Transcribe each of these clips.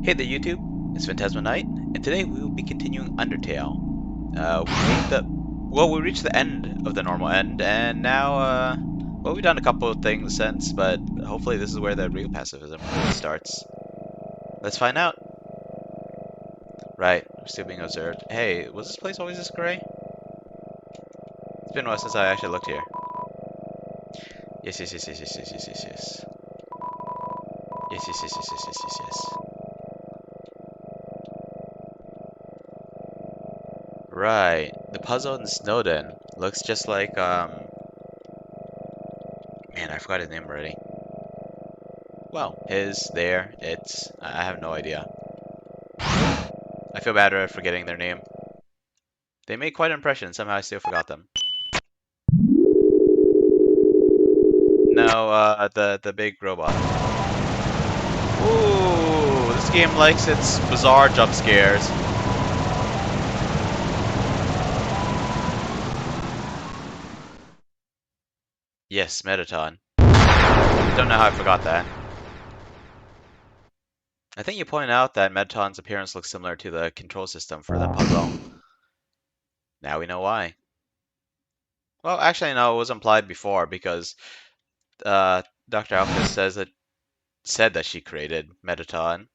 Hey there YouTube, it's Phantasma Knight, and today we will be continuing Undertale. We reached the end of the normal end, and now, we've done a couple of things since, but hopefully this is where the real pacifism really starts. Let's find out. Right, we're still being observed. Hey, was this place always this gray? It's been a while since I actually looked here. Yes, yes, yes, yes, yes, yes, yes, yes, yes. Yes, yes, yes, yes, yes, yes, yes, yes. Right, the puzzle in Snowden looks just like, man, I forgot his name already. Well, I have no idea. I feel bad at forgetting their name. They made quite an impression, somehow I still forgot them. No, the big robot. Ooh, this game likes its bizarre jump scares. Yes, Metaton. Don't know how I forgot that. I think you pointed out that Metaton's appearance looks similar to the control system for the puzzle. Now we know why. Well, actually, no, it was implied before because Dr. Alphys said that she created Metaton.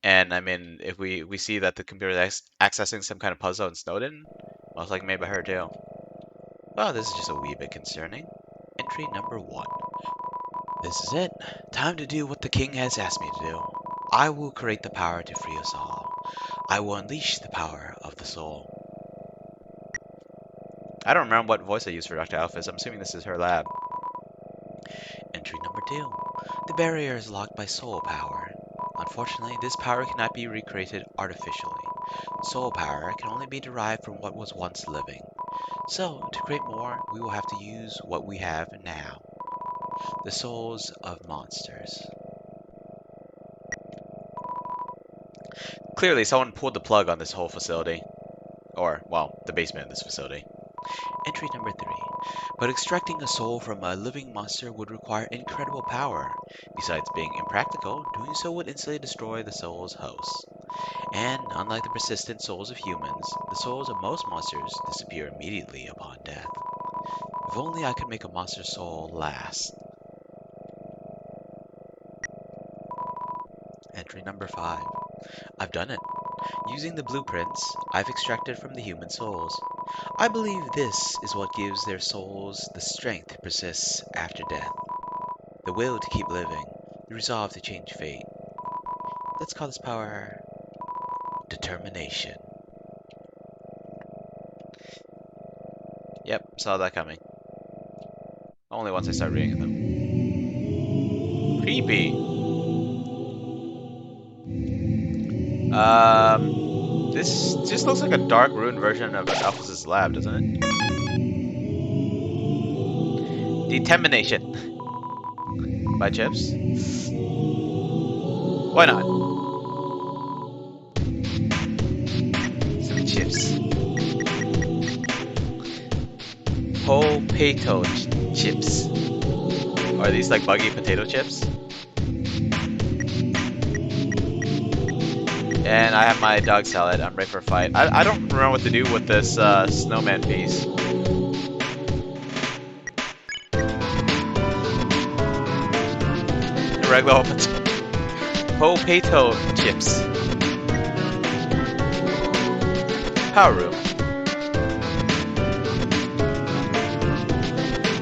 And I mean, if we see that the computer is accessing some kind of puzzle in Snowden, most likely made by her too. Well, this is just a wee bit concerning. Entry number 1. This is it. Time to do what the king has asked me to do. I will create the power to free us all. I will unleash the power of the soul. I don't remember what voice I used for Dr. Alphys. I'm assuming this is her lab. Entry number 2. The barrier is locked by soul power. Unfortunately, this power cannot be recreated artificially. Soul power can only be derived from what was once living. So, to create more, we will have to use what we have now. The souls of monsters. Clearly, someone pulled the plug on this whole facility. Or, well, the basement of this facility. Entry number 3. But extracting a soul from a living monster would require incredible power. Besides being impractical, doing so would instantly destroy the soul's hosts. And, unlike the persistent souls of humans, the souls of most monsters disappear immediately upon death. If only I could make a monster's soul last. Entry number 5. I've done it. Using the blueprints I've extracted from the human souls. I believe this is what gives their souls the strength to persist after death. The will to keep living, the resolve to change fate. Let's call this power determination. Yep, saw that coming. Only once I start reading it though. Creepy. This just looks like a dark ruined version of Alphys' lab, doesn't it? Determination. Buy chips? Why not? Some chips. Potato chips. Are these like buggy potato chips? And I have my dog salad. I'm ready for a fight. I don't remember what to do with this snowman piece. Regular potato chips. Power room.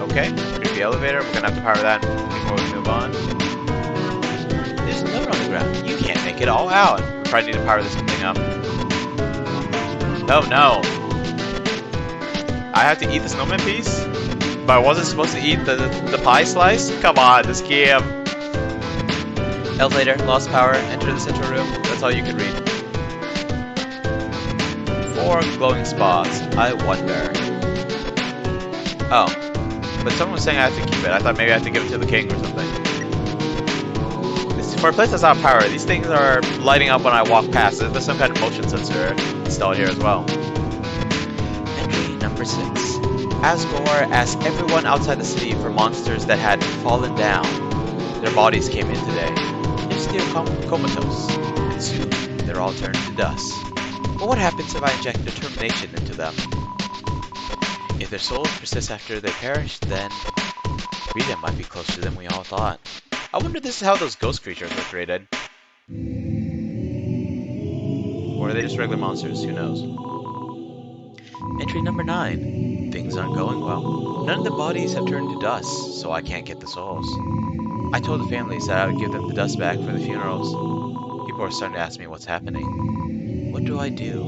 Okay, creepy elevator. We're gonna have to power that before we move on. There's a note on the ground. You can't make it all out. We probably need to power this thing up. Oh no. I have to eat the snowman piece? But I wasn't supposed to eat the pie slice? Come on, this game. Elevator, lost power, enter the central room. That's all you can read. 4 glowing spots. I wonder. Oh. But someone was saying I have to keep it. I thought maybe I have to give it to the king or something. For a place that's not power, these things are lighting up when I walk past. There's some kind of motion sensor installed here as well. Entry number 6. Asgore asked everyone outside the city for monsters that had fallen down. Their bodies came in today. If they are comatose, and soon they're all turned to dust. But what happens if I inject determination into them? If their souls persist after they perish, then freedom might be closer than we all thought. I wonder if this is how those ghost creatures were created. Or are they just regular monsters? Who knows? Entry number 9. Things aren't going well. None of the bodies have turned to dust, so I can't get the souls. I told the families that I would give them the dust back for the funerals. People are starting to ask me what's happening. What do I do?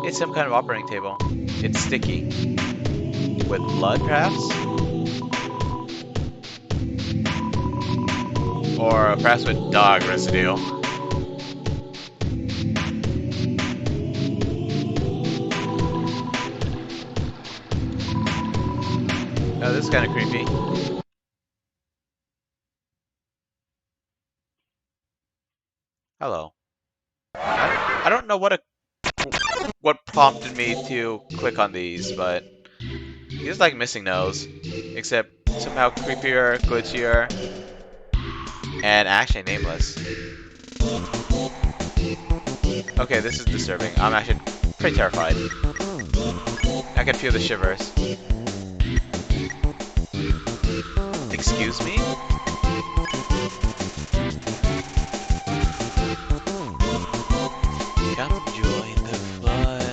It's some kind of operating table. It's sticky. With blood, perhaps? Or perhaps with dog residue. Oh, this is kind of creepy. Hello. I don't know what prompted me to click on these, but he's like missing nose, except somehow creepier, glitchier, and actually nameless. Okay, this is disturbing. I'm actually pretty terrified. I can feel the shivers. Excuse me? Come join the fun.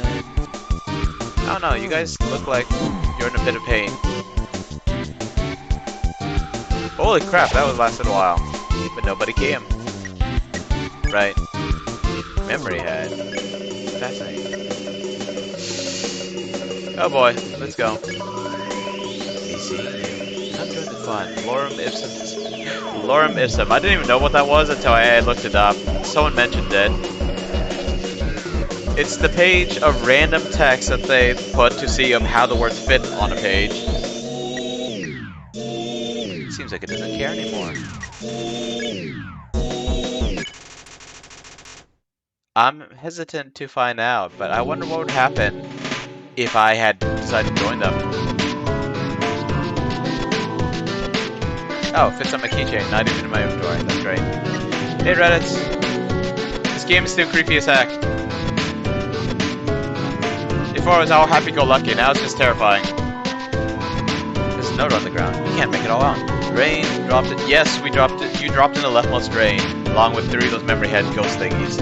I don't know, you guys look like you're in a bit of pain. Holy crap, that was lasted a while. But nobody came. Right. Memory head. Fascinating. Oh boy, let's go. Me seeing you. Come join the fun. Lorem ipsum. Lorem ipsum. I didn't even know what that was until I looked it up. Someone mentioned it. It's the page of random text that they put to see how the words fit on a page. Seems like it doesn't care anymore. I'm hesitant to find out, but I wonder what would happen if I had decided to join them. Oh, it fits on my keychain, not even in my inventory. That's great. Hey Reddit. This game is still creepy as heck. Before it was all happy-go-lucky, now it's just terrifying. There's a note on the ground. You can't make it all out. Rain dropped it. Yes, we dropped it. You dropped in the leftmost drain, along with 3 of those memory head ghost thingies.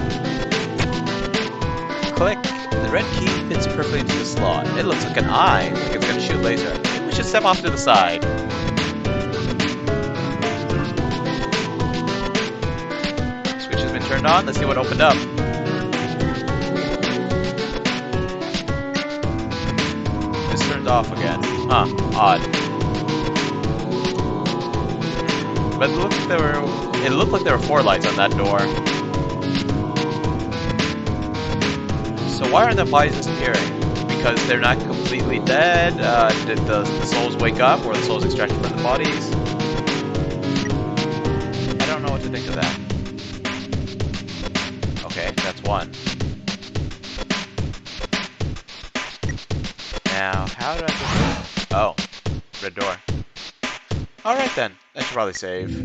Click. The red key fits perfectly into the slot. It looks like an eye, like it's gonna shoot laser. Maybe we should step off to the side. Switch has been turned on. Let's see what opened up. This turned off again. Huh. Odd. But it looked like there were 4 lights on that door. So why aren't the bodies disappearing? Because they're not completely dead? Did the souls wake up? Or the souls extracted from the bodies? I don't know what to think of that. Okay, that's one. Now, how do I get... Oh, red door. Alright then, I should probably save.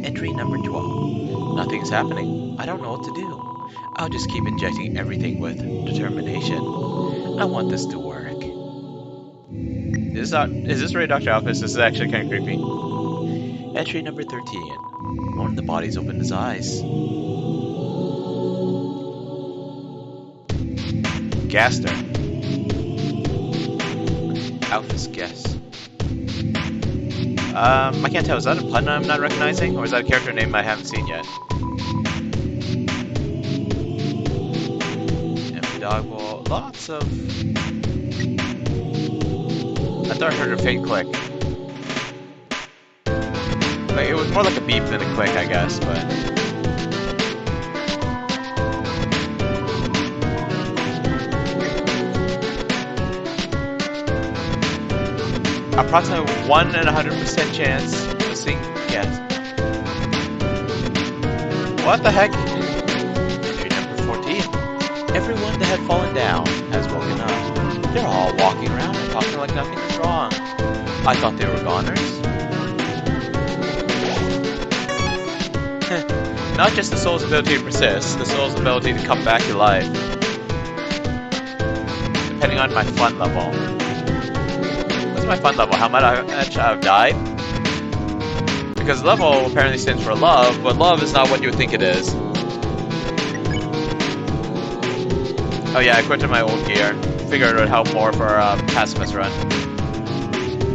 Entry number 12. Nothing's happening. I don't know what to do. I'll just keep injecting everything with determination. I want this to work. Is this really Dr. Alphys? This is actually kind of creepy. Entry number 13. One of the bodies opened his eyes. Gaster. Alphys guess. I can't tell. Is that a pun I'm not recognizing? Or is that a character name I haven't seen yet? Empty dog bowl. Lots of... I thought I heard a faint click. Like, it was more like a beep than a click, I guess, but... Approximately 1 in 100% chance of seeing yes. What the heck? Entry number 14. Everyone that had fallen down has woken up. They're all walking around and talking like nothing is wrong. I thought they were goners. Not just the soul's ability to persist, the soul's ability to come back to life, depending on my fun level. What's my fun level? How much I've died? Because level apparently stands for love, but love is not what you would think it is. Oh yeah, I quit my old gear. Figured it would help more for pacifist run.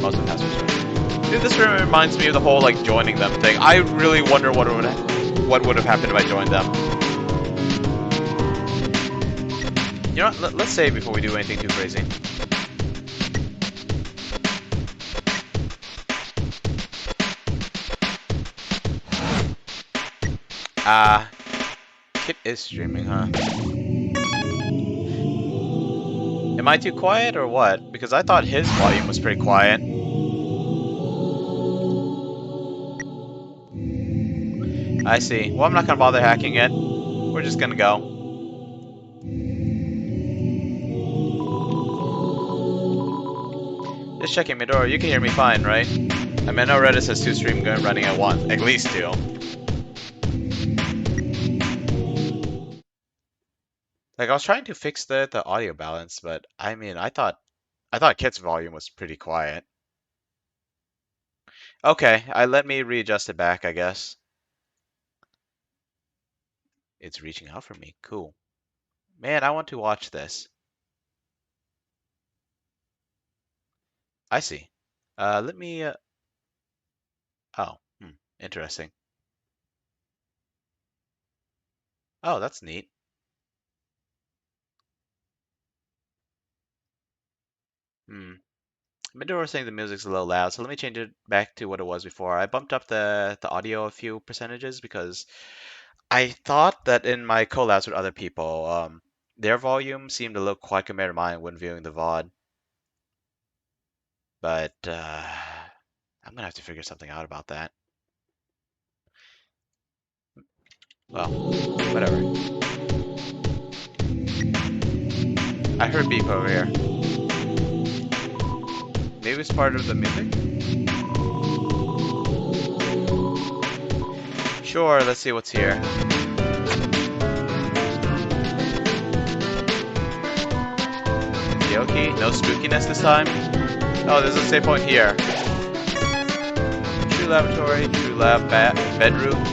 Mostly pacifist run. Dude, this reminds me of the whole like joining them thing. I really wonder what would have happened if I joined them. You know what? Let's save before we do anything too crazy. Kit is streaming, huh? Am I too quiet or what? Because I thought his volume was pretty quiet. I see. Well, I'm not gonna bother hacking it. We're just gonna go. Just checking my door. You can hear me fine, right? I mean, I know Reddit says 2 stream running at once. At least 2. Like, I was trying to fix the audio balance, but I mean, I thought Kit's volume was pretty quiet. Okay, let me readjust it back, I guess. It's reaching out for me. Cool. Man, I want to watch this. I see. Let me, oh, interesting. Oh, that's neat. Midor was saying the music's a little loud, so let me change it back to what it was before. I bumped up the audio a few percentages because I thought that in my collabs with other people, their volume seemed a little quiet compared to mine when viewing the VOD. But I'm gonna have to figure something out about that. Well, whatever. I heard beep over here. Maybe it's part of the music? Sure, let's see what's here. Yoki, no spookiness this time? Oh, there's a save point here. True laboratory, true lab, bedroom.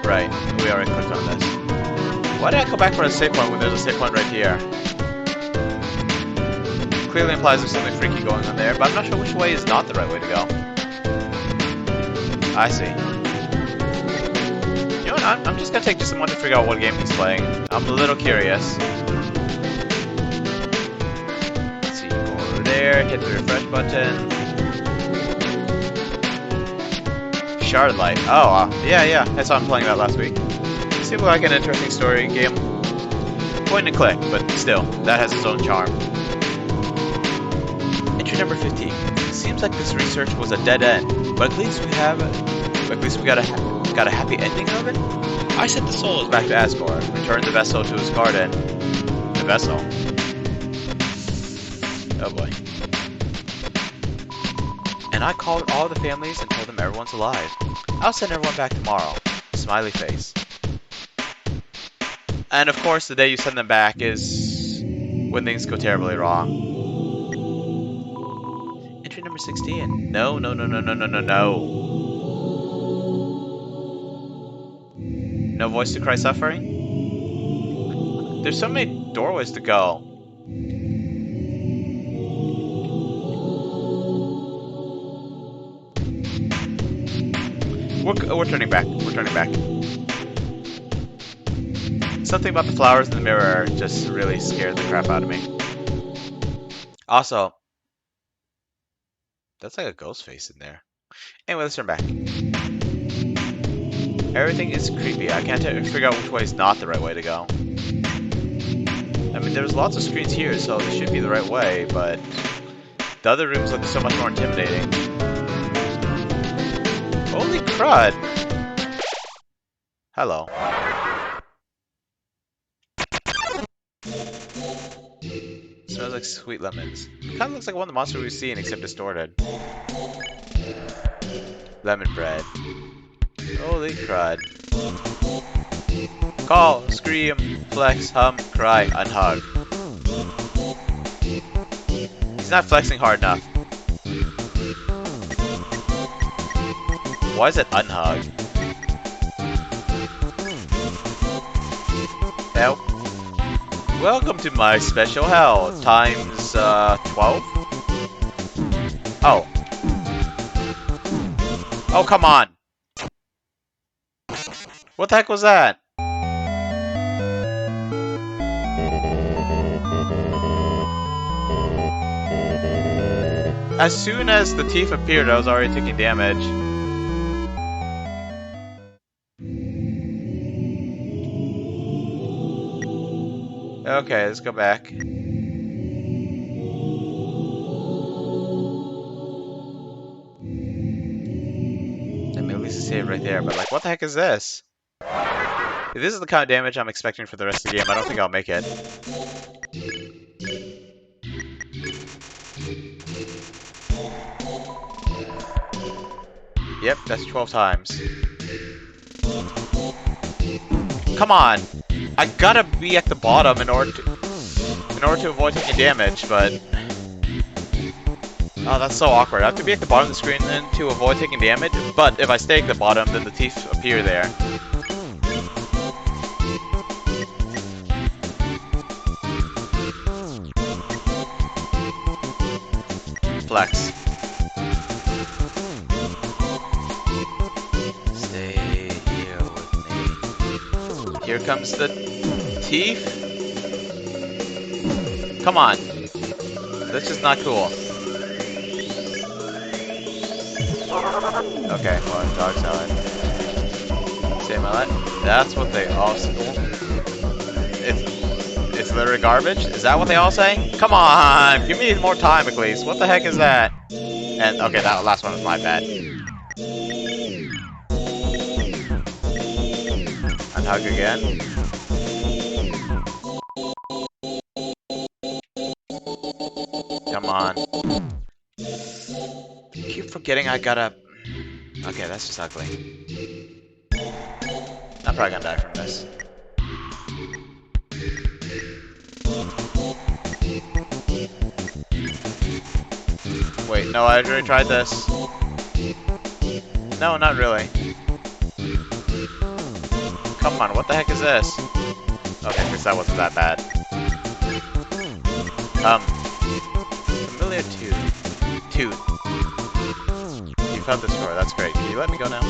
Right, we already clicked on this. Why did I go back for a save point when there's a save point right here? Clearly implies there's something freaky going on there, but I'm not sure which way is not the right way to go. I see. You know what, I'm just gonna take just a moment to figure out what game he's playing. I'm a little curious. Let's see, go over there, hit the refresh button. Shard Light. Oh, yeah, I saw him playing that last week. Seems like an interesting story game. Point and click, but still, that has its own charm. Entry number 15. Seems like this research was a dead end, but at least we got a happy ending of it. I sent the souls back to Asgore, returned the vessel to its garden. The vessel? Oh boy. And I called all the families and told them everyone's alive. I'll send everyone back tomorrow. Smiley face. And of course, the day you send them back is when things go terribly wrong. Entry number 16. No. No voice to cry suffering? There's so many doorways to go. We're turning back. We're turning back. Something about the flowers in the mirror just really scared the crap out of me. Also, that's like a ghost face in there. Anyway, let's turn back. Everything is creepy. I can't figure out which way is not the right way to go. I mean, there's lots of screens here, so this should be the right way, but the other rooms look so much more intimidating. Holy crud! Hello. Smells like sweet lemons. Kind of looks like one of the monsters we've seen, except distorted. Lemon bread. Holy crud. Call, scream, flex, hum, cry, unhug. He's not flexing hard enough. Why is it unhug? Help. Welcome to my special hell. Times, 12? Oh. Oh, come on! What the heck was that? As soon as the teeth appeared, I was already taking damage. Okay, let's go back. I mean, at least it's saved right there, but like, what the heck is this? If this is the kind of damage I'm expecting for the rest of the game, I don't think I'll make it. Yep, that's 12 times. Come on! I gotta be at the bottom in order to avoid taking damage, but... Oh, that's so awkward. I have to be at the bottom of the screen then to avoid taking damage, but if I stay at the bottom, then the teeth appear there. Flex. Stay here with me. Here comes the teeth. Come on. That's just not cool. Okay, well, dog salad. Save my life. That's what they all say. It's literally garbage? Is that what they all say? Come on! Give me more time at least. What the heck is that? And, okay, that last one was my bad. Unhug again. Come on. I keep forgetting I gotta... Okay, that's just ugly. I'm probably gonna die from this. Wait, no, I already tried this. No, not really. Come on, what the heck is this? Okay, I guess that wasn't that bad. Familiar tooth. You found this door, that's great. Can you let me go now?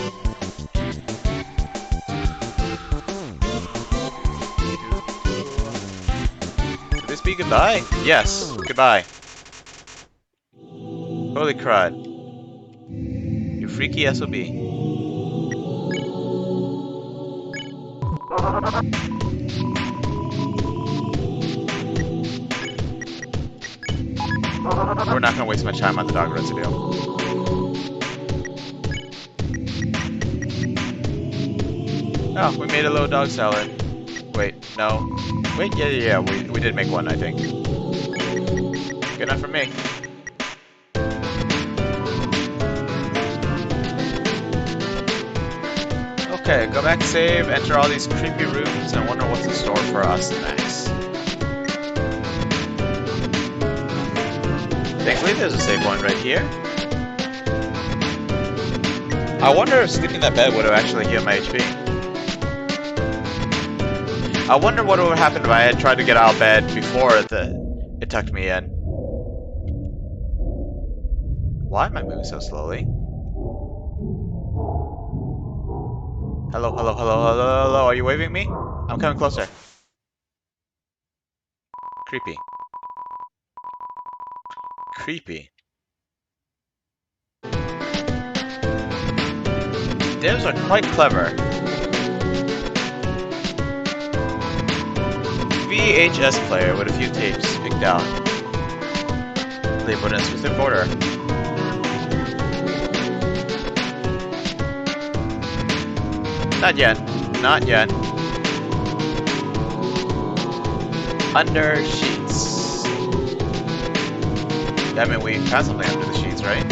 Could this be goodbye? Yes, goodbye. Holy crud. You freaky SOB. We're not gonna waste much time on the dog residue. Oh, we made a little dog salad. Wait, no. Wait, yeah, we did make one, I think. Good enough for me. Okay, go back, save, enter all these creepy rooms, and wonder what's in store for us next. Thankfully, there's a save point right here. I wonder if sleeping in that bed would have actually healed my HP. I wonder what would have happened if I had tried to get out of bed before it tucked me in. Why am I moving so slowly? Hello, hello, hello, hello, hello, are you waving me? I'm coming closer. Creepy. Creepy. Devs are quite clever. VHS player with a few tapes picked out. Labeled in a specific order. Not yet. Not yet. Under sheets. I mean, we found something under the sheets, right?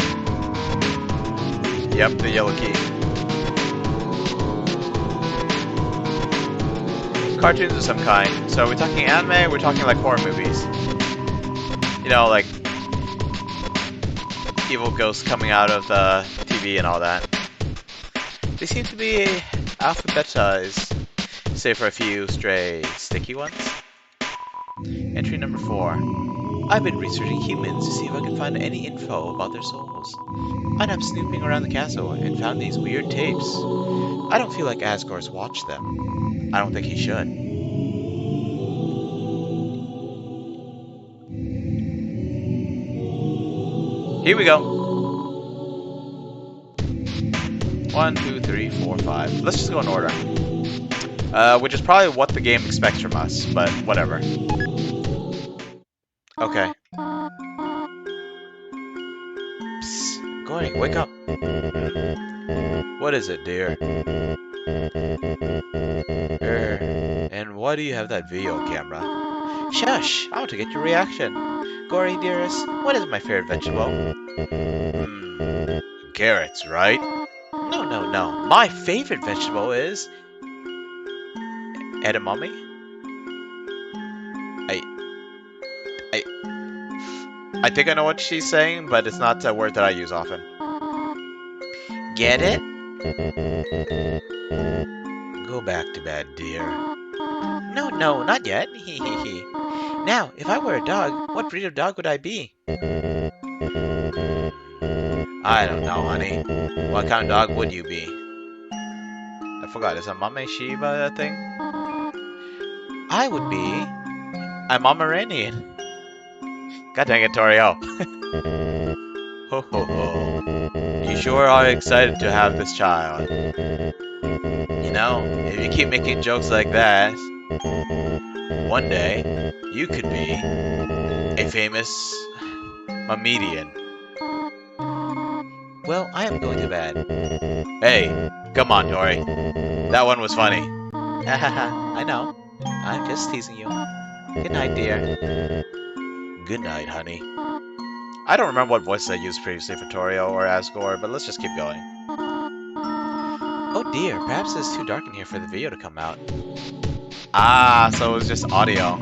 Yep, the yellow key. Cartoons of some kind. So are we talking anime or we're talking like horror movies? You know, like evil ghosts coming out of the TV and all that. They seem to be alphabetized, save for a few stray, sticky ones. Entry number 4. I've been researching humans to see if I can find any info about their souls. I ended up snooping around the castle and found these weird tapes. I don't feel like Asgore's watched them. I don't think he should. Here we go. 1, 2, 3, 4, 5. Let's just go in order. Which is probably what the game expects from us, but whatever. Okay. Psst. Gory, wake up. What is it, dear? And why do you have that video camera? Shush! I want to get your reaction. Gory, dearest, what is my favorite vegetable? Carrots, right? No, no, no. My favorite vegetable is... edamame? I think I know what she's saying, but it's not a word that I use often. Get it? Go back to bed, dear. No, no, not yet. Hehehe. Now, if I were a dog, what breed of dog would I be? I don't know, honey. What kind of dog would you be? I forgot, is a Mame Shiba a thing? I would be a Pomeranian. God dang it, Torio. Ho ho ho. You sure are excited to have this child. You know, if you keep making jokes like that, one day, you could be a famous Mamedian. Well, I am going to bed. Hey, come on, Tori. That one was funny. I know. I'm just teasing you. Good night, dear. Good night, honey. I don't remember what voices I used previously for Torio or Asgore, but let's just keep going. Oh dear, perhaps it's too dark in here for the video to come out. Ah, so it was just audio.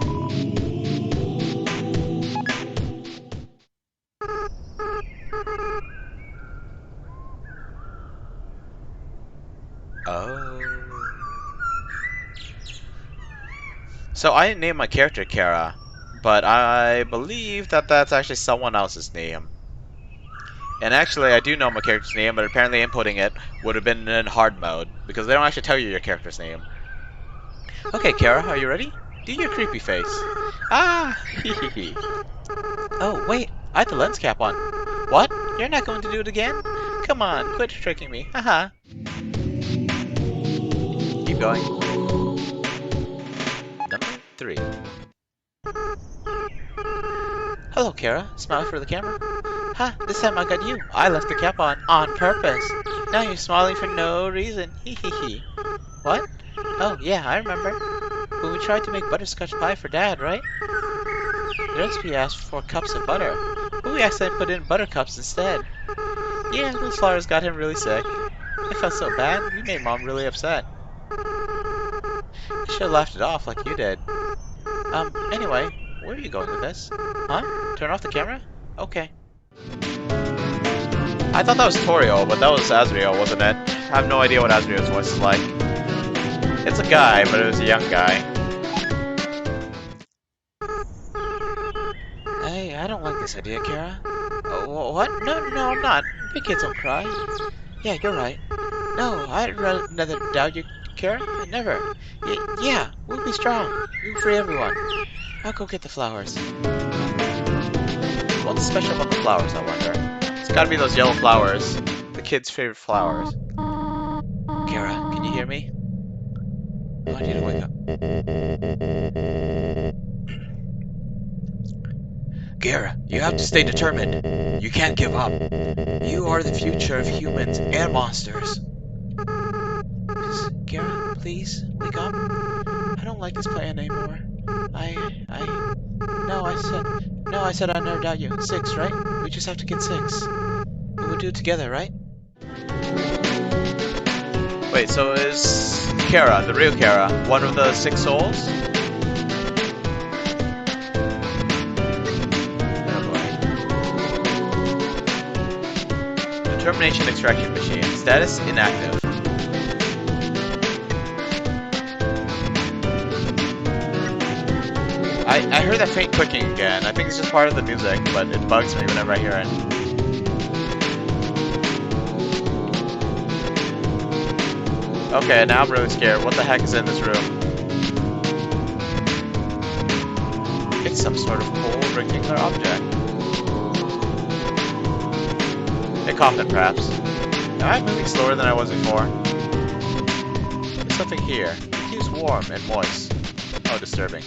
Oh. So I didn't name my character Kara, but I believe that that's actually someone else's name. And actually, I do know my character's name, but apparently inputting it would have been in hard mode, because they don't actually tell you your character's name. Okay, Kara, are you ready? Do your creepy face. Ah, hehehe. Oh, wait, I have the lens cap on. What? You're not going to do it again? Come on, quit tricking me. Haha. Keep going. Number 3. Hello, Kara. Smile for the camera. Ha, this time I got you. I left the cap on purpose. Now you're smiling for no reason. Hee hee hee. What? Oh, yeah, I remember. When we tried to make butterscotch pie for Dad, right? The recipe asked for cups of butter, but we accidentally put in buttercups instead. Yeah, those flowers got him really sick. I felt so bad, we made Mom really upset. I should have laughed it off like you did. Anyway, where are you going with this? Huh? Turn off the camera? Okay. I thought that was Torio, but that was Asriel, wasn't it? I have no idea what Asriel's voice is like. It's a guy, but it was a young guy. Hey, I don't like this idea, Kara. What? No, I'm not. Big kids don't cry. Yeah, you're right. No, I'd rather doubt you, Kara. Never. Yeah, we'll be strong. We'll free everyone. I'll go get the flowers. What's special about the flowers, I wonder? It's gotta be those yellow flowers. The kids' favorite flowers. Kara, can you hear me? Oh, I need to wake up. Kara, you have to stay determined. You can't give up. You are the future of humans and monsters. Kara, please, wake up. I don't like this plan anymore. No, I said I'd never doubt you. 6, right? We just have to get 6. We'll do it together, right? Wait, so is Kara, the real Kara, one of the 6 souls? Oh boy. Determination extraction machine. Status inactive. I heard that faint clicking again. I think it's just part of the music, but it bugs me whenever I hear it. Okay, now I'm really scared. What the heck is in this room? It's some sort of cold rectangular object. A coffin, perhaps. Am I moving slower than I was before? There's something here. It feels warm and moist. Oh, disturbing.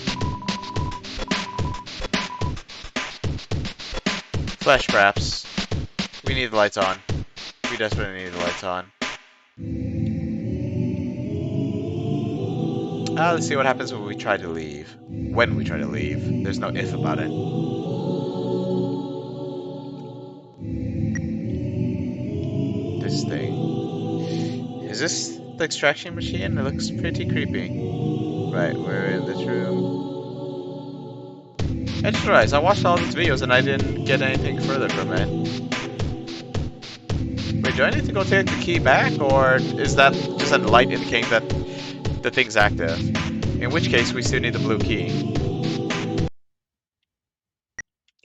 Flesh, perhaps. We need the lights on. We desperately need the lights on. Let's see what happens when we try to leave. When we try to leave. There's no if about it. This thing. Is this the extraction machine? It looks pretty creepy. Right, we're in this room. I just realized I watched all these videos and I didn't get anything further from it. Wait, do I need to go take the key back? Or is that just a light indicating that the thing's active? In which case, we still need the blue key.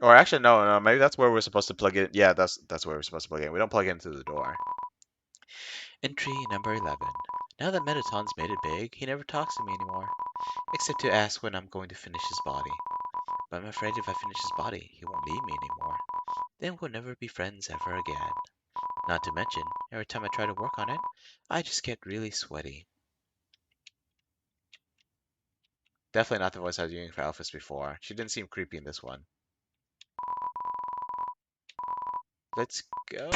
Or actually, no, maybe that's where we're supposed to plug it. Yeah, that's where we're supposed to plug it in. We don't plug it into the door. Entry number 11. Now that Mettaton's made it big, he never talks to me anymore. Except to ask when I'm going to finish his body. But I'm afraid if I finish his body, he won't need me anymore. Then we'll never be friends ever again. Not to mention, every time I try to work on it, I just get really sweaty. Definitely not the voice I was using for Alphys before. She didn't seem creepy in this one. Let's go.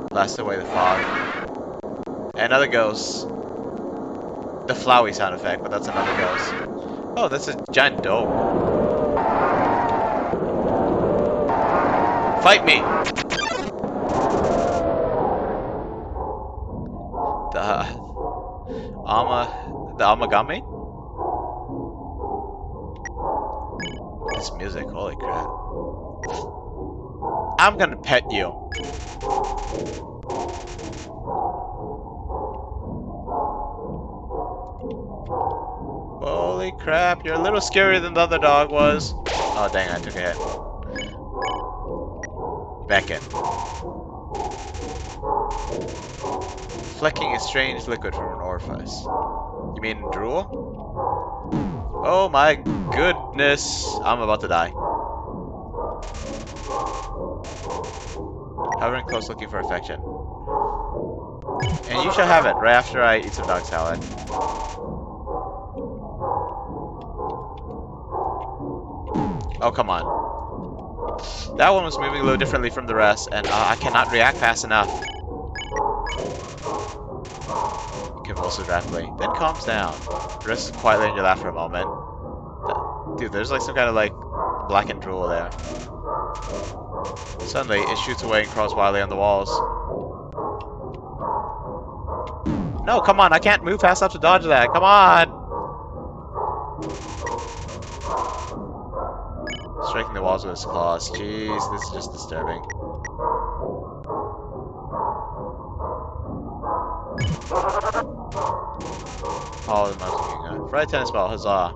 Blast away the fog. Another ghost. The flowy sound effect, but that's another ghost. Oh, that's a giant dome. Fight me! The Amagami? This music, holy crap. I'm gonna pet you. Holy crap, you're a little scarier than the other dog was. Oh dang, I took a hit. Back in. Flecking a strange liquid from an orifice. You mean drool? Oh my goodness. I'm about to die. Hovering close looking for affection. And you shall have it right after I eat some dog salad. Oh, come on. That one was moving a little differently from the rest, and I cannot react fast enough. Convulsive rapidly, then calms down. Rests quietly in your lap for a moment. Dude, there's like some kind of like blackened drool there. Suddenly, it shoots away and crawls wildly on the walls. No, come on, I can't move fast enough to dodge that. Come on! Striking the walls with his claws. Jeez, this is just disturbing. Oh, the mouse being a fried tennis ball, huzzah.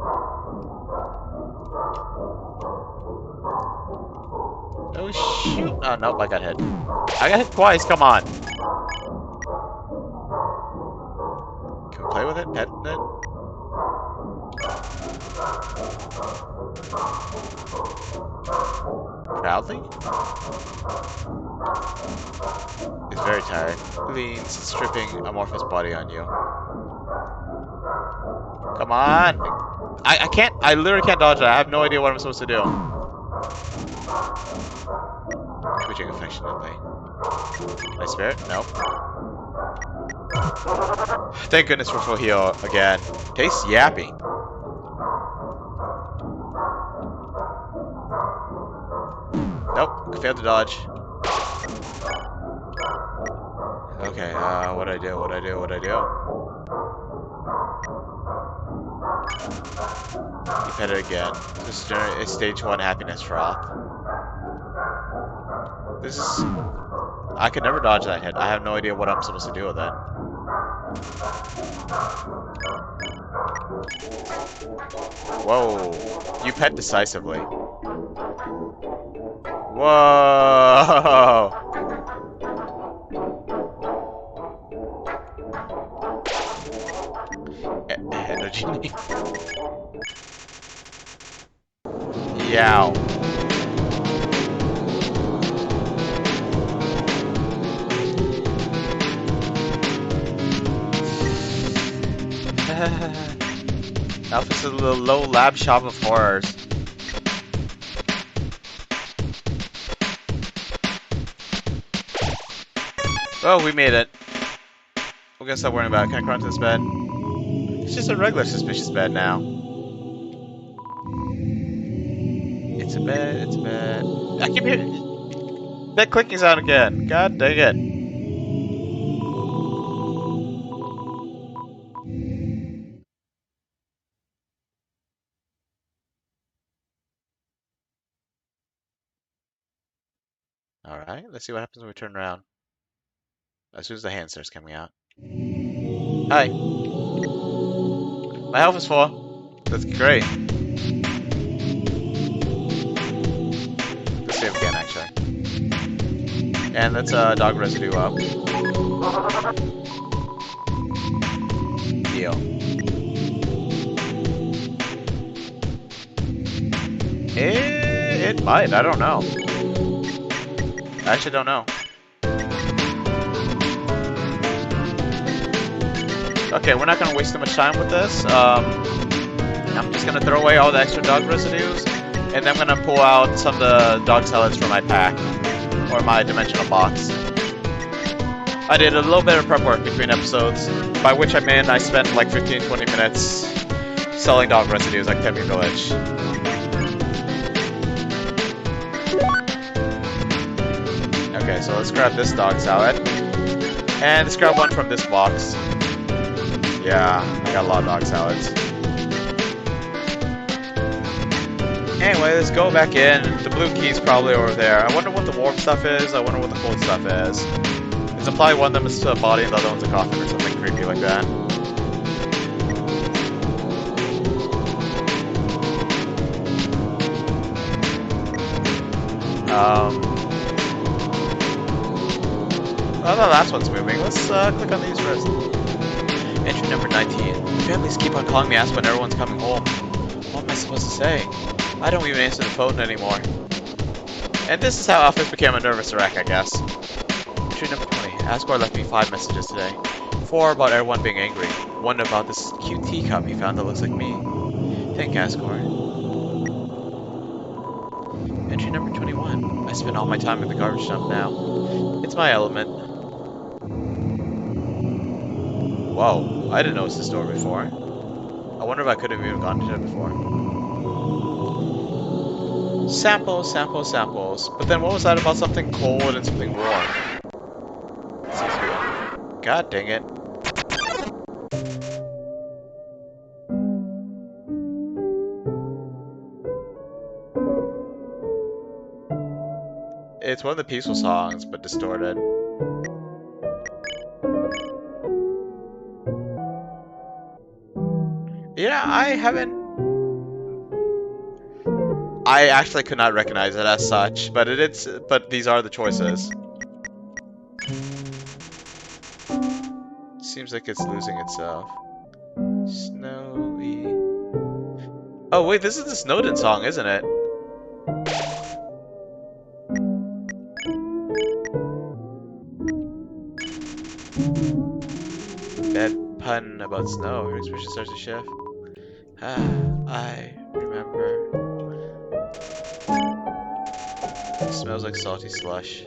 Oh shoot! Oh nope, I got hit. I got hit twice, come on! Can we play with it? Pet it? Proudly? It's very tired. Leans, stripping amorphous body on you. Come on! I can't, I literally can't dodge that. I have no idea what I'm supposed to do. Twitching affectionately. Can I spare it? Nope. Thank goodness for full heal again. Tastes yappy. Nope, failed to dodge. Okay, what'd I do? What'd I do? What'd I do? You pet it again. Just generate a stage 1 happiness froth. This is... I could never dodge that hit. I have no idea what I'm supposed to do with it. Whoa. You pet decisively. Whoa! Energy. Yow. Alpha's a little low lab shop of horrors. Oh, we made it. We're gonna stop worrying about it. Can I crawl into this bed? It's just a regular suspicious bed now. It's a bed, it's a bed. I keep hearing that clicking sound again. God dang it. Alright, let's see what happens when we turn around. As soon as the hand starts coming out. Hi. My health is full. That's great. Let's save again, actually. And let's dog residue up. Deal. It might, I don't know. I actually don't know. Okay, we're not gonna waste too much time with this. I'm just gonna throw away all the extra dog residues, and then I'm gonna pull out some of the dog salads from my pack, or my dimensional box. I did a little bit of prep work between episodes, by which I mean I spent like 15-20 minutes selling dog residues like Temmie Village. Okay, so let's grab this dog salad, and let's grab one from this box. Yeah, I got a lot of dog salads. Anyway, let's go back in. The blue key's probably over there. I wonder what the warm stuff is. I wonder what the cold stuff is. It's implied one of them is a body and the other one's a coffin or something creepy like that. Oh, the last one's moving. Let's click on these first. Entry number 19. Families keep on calling me ask when everyone's coming home. What am I supposed to say? I don't even answer the phone anymore. And this is how Alphys became a nervous wreck, I guess. Entry number 20. Asgore left me 5 messages today. 4 about everyone being angry. 1 about this cute teacup he found that looks like me. Thank Asgore. Entry number 21. I spend all my time in the garbage dump now. It's my element. Whoa, I didn't notice this door before. I wonder if I could have even gone to it before. Samples, samples, samples. But then what was that about something cold and something warm? God dang it. It's one of the peaceful songs, but distorted. Yeah, I actually could not recognize it as such, but but these are the choices. Seems like it's losing itself. Snowy. Oh wait, this is the Snowden song, isn't it? Bad pun about snow. Her expression starts to shift. Ah, I remember. It smells like salty slush.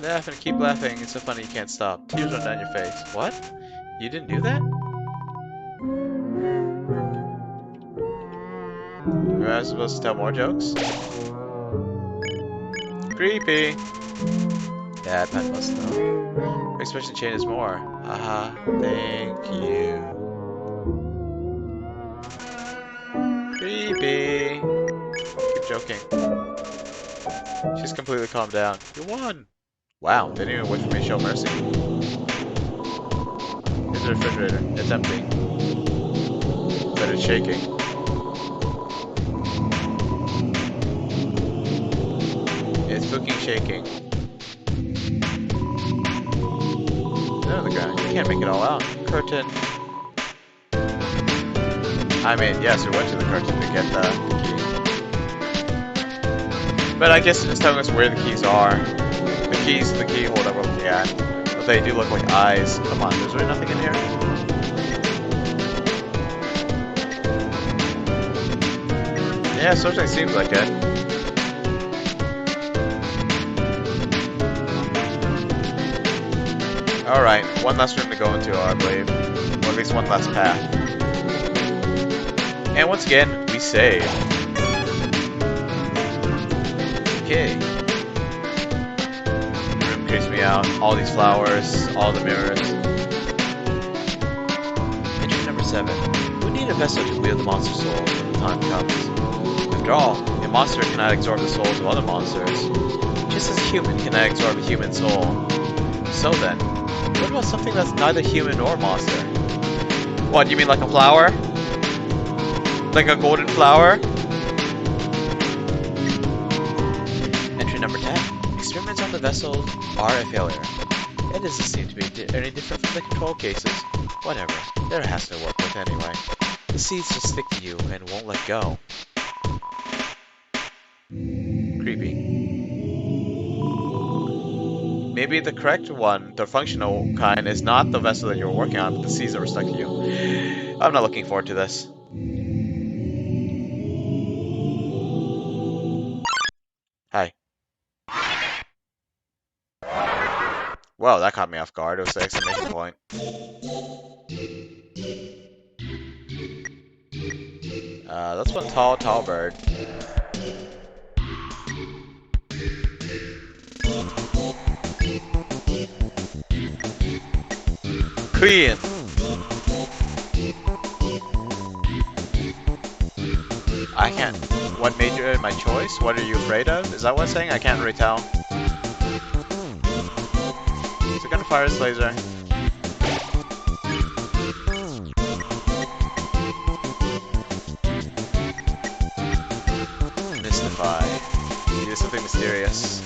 Laugh and keep laughing. It's so funny you can't stop. Tears run down your face. What? You didn't do that? Am I supposed to tell more jokes? Creepy. Yeah, pet must know. Expression changes more. Haha, thank you. Creepy. Keep joking. She's completely calmed down. You won. Wow, they didn't even wait for me to show mercy. Here's the refrigerator. It's empty. But it's shaking. It's fucking shaking. It's on the ground. You can't make it all out. Curtain. I mean, yes, we went to the curtain to get the key. But I guess it's just telling us where the keys are. The keys to the keyhole that we're looking at. But they do look like eyes. Come on, there's really nothing in here? Yeah, certainly seems like it. Alright, one last room to go into, I believe. Or at least one last path. And once again, we save. Okay. The room creeps me out. All these flowers, all the mirrors. Entry number 7. We need a vessel to wield the monster soul when the time comes. After all, a monster cannot absorb the souls of other monsters, just as a human cannot absorb a human soul. So then, what about something that's neither human nor monster? What, you mean like a flower? Like a golden flower? Entry number 10. Experiments on the vessel are a failure. It doesn't seem to be any different from the control cases. Whatever, there has to work with anyway. The seeds just stick to you and won't let go. Creepy. Maybe the correct one, the functional kind, is not the vessel that you're working on, but the seeds that were stuck to you. I'm not looking forward to this. Hi. Whoa, that caught me off guard. It was the exclamation point. That's one tall bird. Queen! I can't. What made you my choice? What are you afraid of? Is that what it's saying? I can't really tell. So gonna fire this laser. Mystify. Do something mysterious.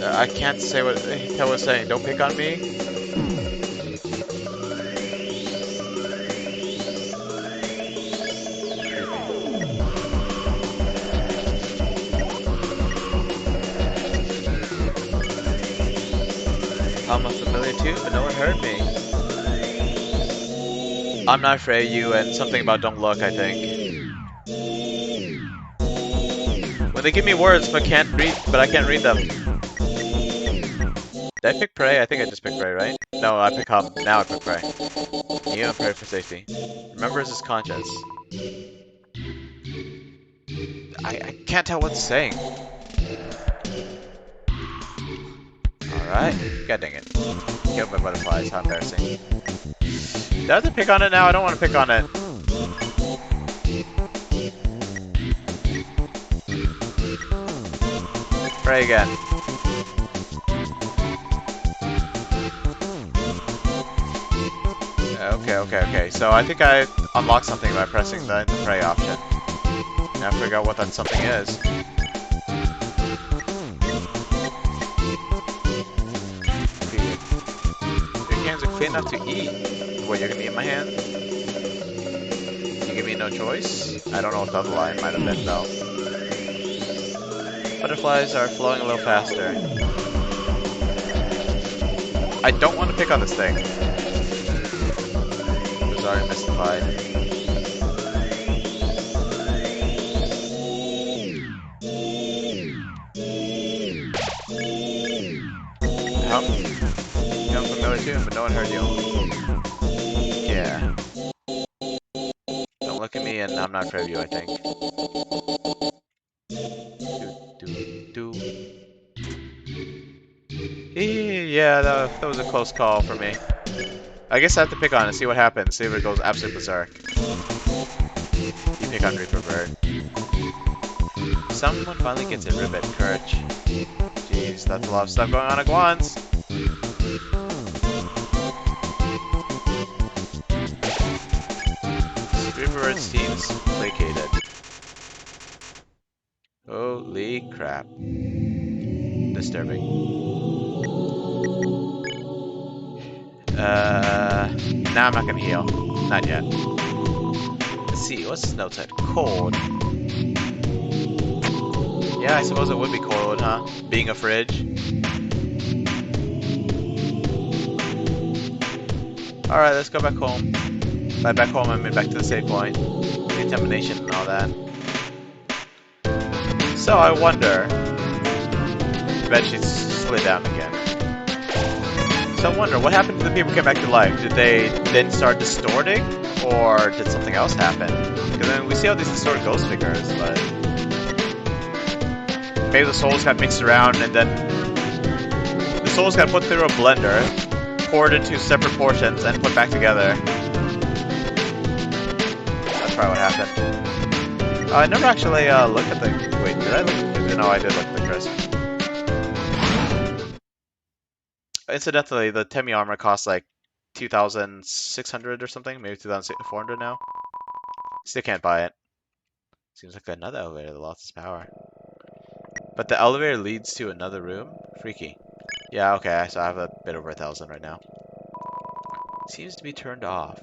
I can't say what tell what it's saying. Don't pick on me. I'm familiar too, but no one heard me. I'm not afraid of you, and something about don't look, I think. When they give me words, but I can't read them. Did I pick prey? I think I just picked prey, right? No, I pick hub. Now I pick prey. You have prey for safety. Remembers his conscience. I can't tell what it's saying. Alright. God dang it. Killed by butterflies. How embarrassing. Do I have to pick on it now? I don't want to pick on it. Pray again. Okay. So I think I unlocked something by pressing the pray option. Now figure out what that something is. Your hands are clean enough to eat. What, you're gonna eat my hand? You give me no choice? I don't know what the other line might have been though. Butterflies are flowing a little faster. I don't want to pick on this thing. Sorry, mystified. I'm familiar too, but no one heard you. Yeah. Don't look at me, and I'm not afraid of you, I think. Yeah, that was a close call for me. I guess I have to pick on it, see what happens, see if it goes absolute berserk. You pick on Reaper Bird. Someone finally gets a ribbit, Courage. Jeez, that's a lot of stuff going on at once. Reaper Bird seems placated. Holy crap. Disturbing. Now I'm not gonna heal. Not yet. Let's see, what's this note said? Cold. Yeah, I suppose it would be cold, huh? Being a fridge. Alright, let's go back home. By back home, I mean back to the save point. Contamination and all that. So I wonder. The bedsheets slid down again. So I wonder, what happened to the people who came back to life? Did they then start distorting? Or did something else happen? Because then we see all these distorted ghost figures, but maybe the souls got mixed around and then the souls got put through a blender, poured into separate portions, and put back together. That's probably what happened. I never actually looked at the... Wait, did I look? No, I did look at the crisp. Incidentally, the Temi armor costs like 2,600 or something, maybe 2,400 now. Still can't buy it. Seems like another elevator that lost its power. But the elevator leads to another room? Freaky. Yeah, okay, so I have a bit over 1,000 right now. Seems to be turned off.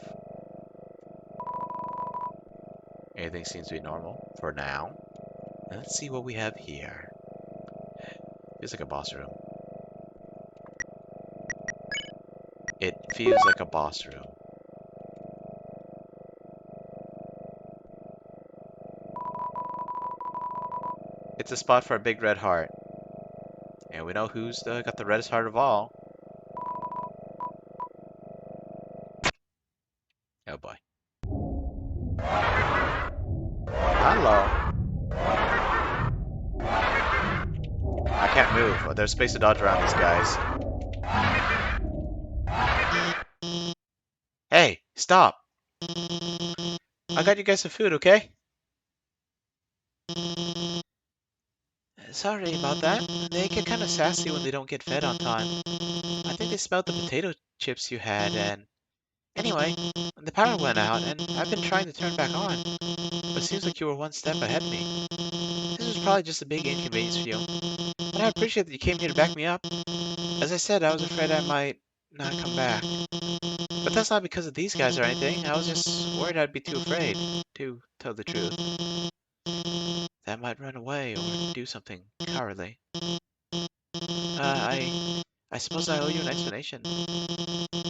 Everything seems to be normal for now. Let's see what we have here. Feels like a boss room. It feels like a boss room. It's a spot for a big red heart. And we know who's got the reddest heart of all. Oh boy. Hello. I can't move. Oh, there's space to dodge around these guys. Hey, stop. I got you guys some food, okay? Sorry about that. They get kind of sassy when they don't get fed on time. I think they smelled the potato chips you had, and... Anyway, the power went out, and I've been trying to turn back on. But it seems like you were one step ahead of me. This was probably just a big inconvenience for you. But I appreciate that you came here to back me up. As I said, I was afraid I might not come back. But that's not because of these guys or anything. I was just worried I'd be too afraid, to tell the truth. That might run away or do something cowardly. I suppose I owe you an explanation.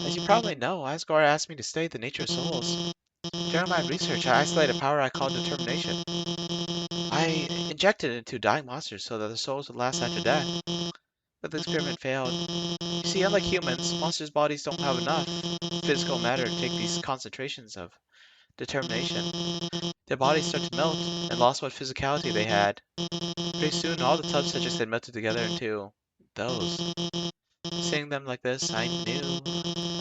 As you probably know, Asgore asked me to study the nature of souls. During my research, I isolated a power I call determination. I injected it into dying monsters so that their souls would last after death. But the experiment failed. You see, unlike humans, monsters' bodies don't have enough physical matter to take these concentrations of determination. Their bodies start to melt and lost what physicality they had. Pretty soon, all the tubs just had melted together into those. Seeing them like this, I knew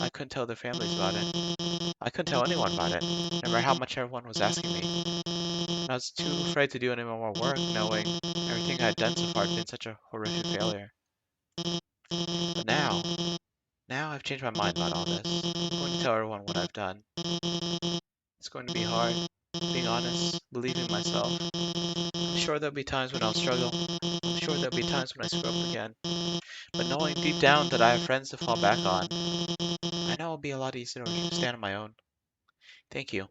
I couldn't tell their families about it. I couldn't tell anyone about it, no matter how much everyone was asking me. And I was too afraid to do any more work, knowing everything I had done so far had been such a horrific failure. But now I've changed my mind about all this. I'm going to tell everyone what I've done. It's going to be hard, being honest, believing myself. I'm sure there'll be times when I'll struggle. I'm sure there'll be times when I screw up again. But knowing deep down that I have friends to fall back on, I know it'll be a lot easier to stand on my own. Thank you.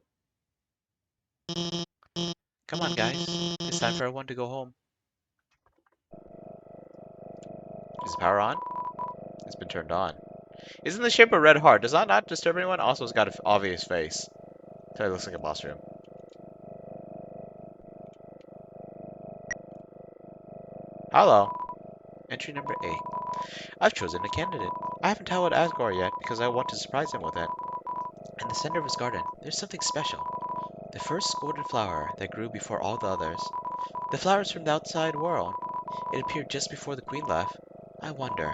Come on, guys. It's time for everyone to go home. Is the power on? It's been turned on. Isn't the shape a red heart? Does that not disturb anyone? Also, it's got an obvious face. So it looks like a boss room. Hello. Entry number 8. I've chosen a candidate. I haven't told Asgore yet because I want to surprise him with it. In the center of his garden, there's something special. The first golden flower that grew before all the others. The flower's from the outside world. It appeared just before the queen left. I wonder.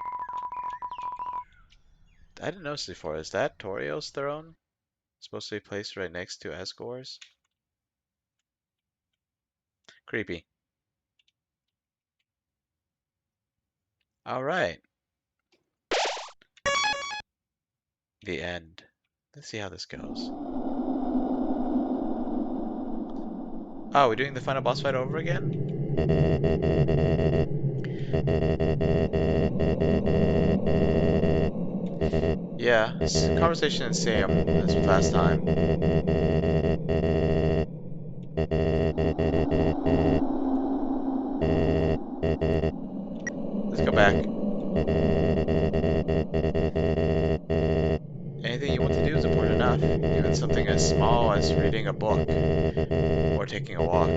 I didn't notice before. Is that Torio's throne? Supposed to be placed right next to Asgore's? Creepy. Alright. The end. Let's see how this goes. Oh, we're doing the final boss fight over again? Yeah, conversation is same as last time. Let's go back. Anything you want to do is important enough, even something as small as reading a book or taking a walk.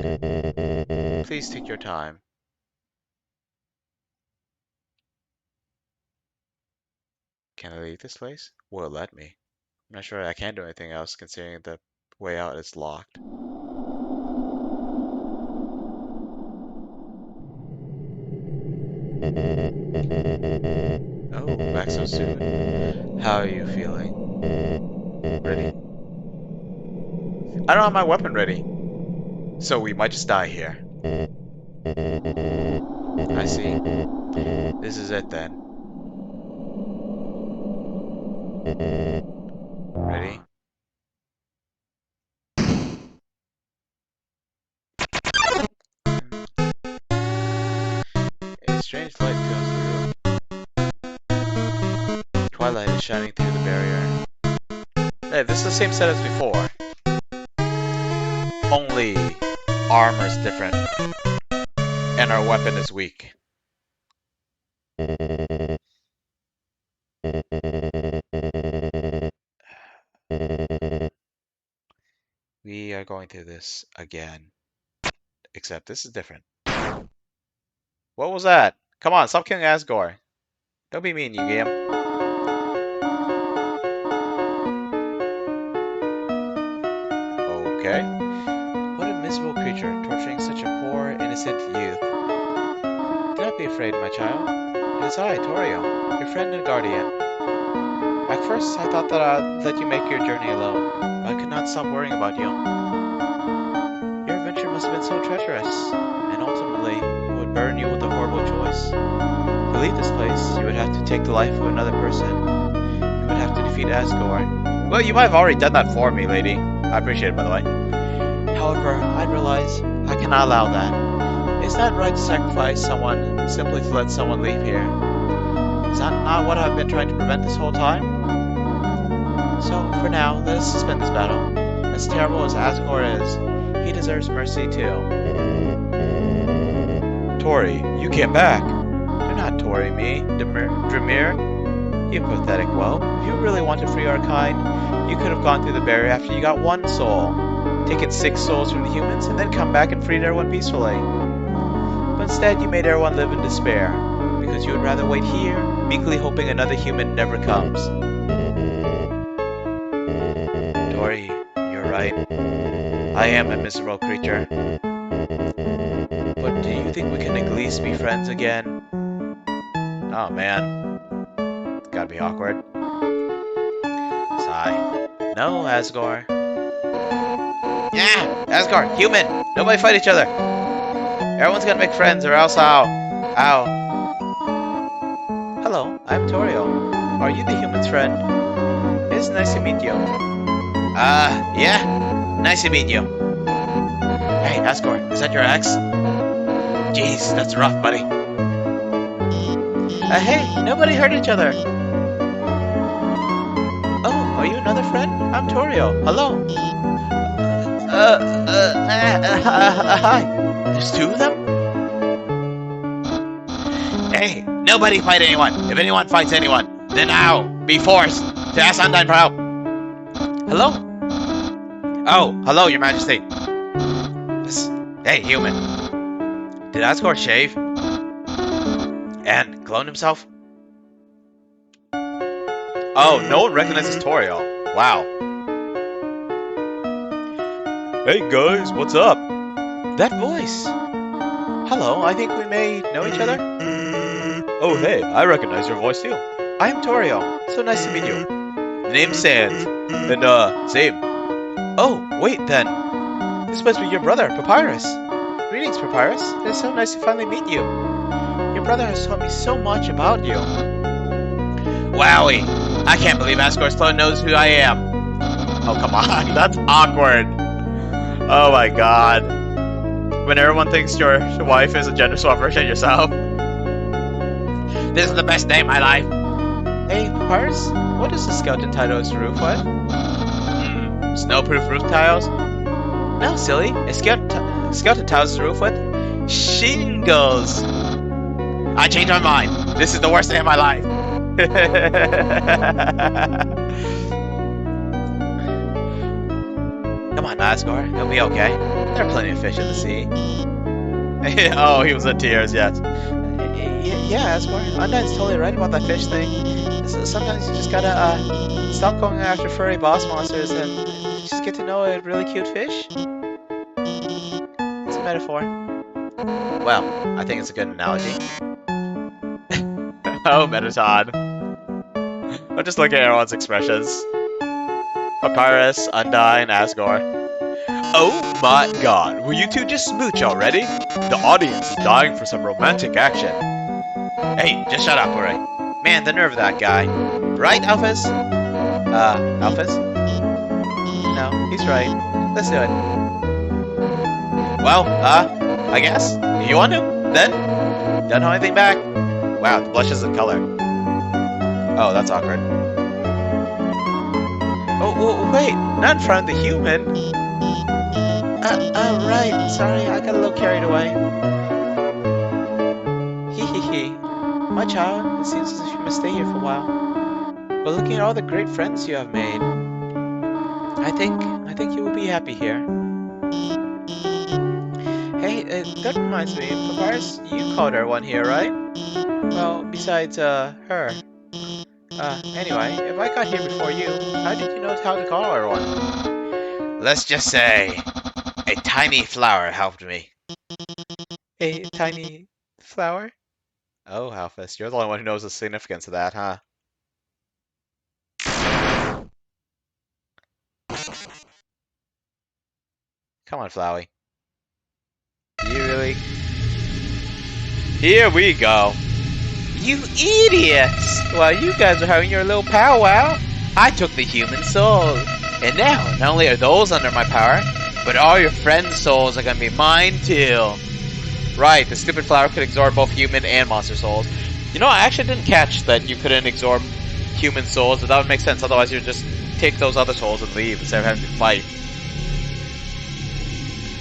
Please take your time. Can I leave this place? Will it let me? I'm not sure I can do anything else considering the way out is locked. Oh, back so soon? How are you feeling? Ready? I don't have my weapon ready, so we might just die here. I see. This is it then. Ready? A strange light fills the room. Twilight is shining through the barrier. Hey, this is the same set as before. Only armor's different, and our weapon is weak. We are going through this again, except this is different. What was that? Come on, stop killing Asgore. Don't be mean, you game. Okay. What a miserable creature, torturing such a poor, innocent youth. Do not be afraid, my child. It is I, Torio, your friend and guardian. At first, I thought that you make your journey alone, but I could not stop worrying about you. Your adventure must have been so treacherous, and ultimately, it would burden you with a horrible choice. To leave this place, you would have to take the life of another person. You would have to defeat Asgore. Well, you might have already done that for me, lady. I appreciate it, by the way. However, I realize I cannot allow that. Is that right to sacrifice someone simply to let someone leave here? Is that not what I've been trying to prevent this whole time? So, for now, let us suspend this battle. As terrible as Asgore is, he deserves mercy too. Tori, you came back. Do not Tori me, Dramir. You pathetic whelp. If you really want to free our kind, you could have gone through the barrier after you got one soul, taken 6 souls from the humans, and then come back and freed everyone peacefully. But instead, you made everyone live in despair, because you would rather wait here, meekly hoping another human never comes. Tori, you're right. I am a miserable creature. But do you think we can at least be friends again? Oh man. It's gotta be awkward. Sigh. No, Asgore. Yeah! Asgore! Human! Nobody fight each other! Everyone's gonna make friends or else I'll... Ow. Hello, I'm Torio. Are you the human's friend? It's nice to meet you. Yeah? Nice to meet you. Hey, Asgore, is that your ex? Jeez, that's rough, buddy. Hey, nobody hurt each other. Oh, are you another friend? I'm Torio. Hello. Hi. There's 2 of them? Hey, nobody fight anyone. If anyone fights anyone, then I'll be forced to ask Undyne for help. Hello? Oh, hello, your majesty. Hey, human. Did Asgore shave? And clone himself? Oh, no one recognizes Torio. Wow. Hey guys, what's up? That voice. Hello, I think we may know each other. Oh hey, I recognize your voice too. I am Torio. So nice to meet you. The name's Sans. And, same. Oh, wait, then. This must be your brother, Papyrus. Greetings, Papyrus. It is so nice to finally meet you. Your brother has taught me so much about you. Wowie! I can't believe Asgore's clone knows who I am. Oh, come on. That's awkward. Oh my god. When everyone thinks your wife is a gender swap version of yourself. This is the best day of my life. Hey, Papyrus, what is the skeleton tile's roof with? Snowproof roof tiles? No, silly. A skeleton tile's roof with shingles. I changed my mind. This is the worst day of my life. Come on, Asgore. It'll be okay. There are plenty of fish in the sea. Oh, he was in tears, yes. Yeah, Asgore. Undyne's totally right about that fish thing. Sometimes you just gotta, stop going after furry boss monsters and just get to know a really cute fish. It's a metaphor. Well, I think it's a good analogy. Oh, Metatron. I'm just looking at everyone's expressions. Papyrus, Undyne, Asgore. Oh my god, will you two just smooch already? The audience is dying for some romantic action. Hey, just shut up, alright? Man, the nerve of that guy. Right, Alphys? Alphys? No, he's right. Let's do it. Well, I guess. If you want to, then. Don't hold anything back. Wow, the blush isn't color. Oh, that's awkward. Oh, wait, not in front of the human. Right, sorry, I got a little carried away. Hee. My child, it seems as if you must stay here for a while. But looking at all the great friends you have made, I think you will be happy here. Hey, that reminds me, Papyrus, you called her one here, right? Well, besides, her. Anyway, if I got here before you, how did you know how to call her one? Let's just say, a tiny flower helped me. A tiny flower? Oh, Alphys, you're the only one who knows the significance of that, huh? Come on, Flowey. You really? Here we go. You idiots! While you guys are having your little powwow, I took the human souls. And now, not only are those under my power, but all your friends' souls are gonna be mine too. Right, the stupid flower could absorb both human and monster souls. You know, I actually didn't catch that you couldn't absorb human souls, but that would make sense. Otherwise, you'd just take those other souls and leave instead of having to fight.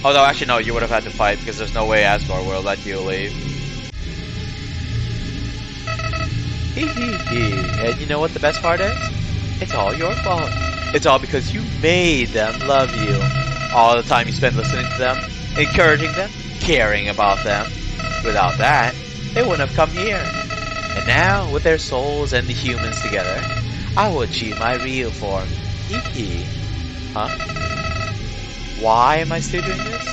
Although, actually, no, you would have had to fight because there's no way Asgore will let you leave. And you know what the best part is? It's all your fault. It's all because you made them love you. All the time you spend listening to them, encouraging them, caring about them. Without that, they wouldn't have come here. And now, with their souls and the humans together, I will achieve my real form. Huh? Why am I still doing this?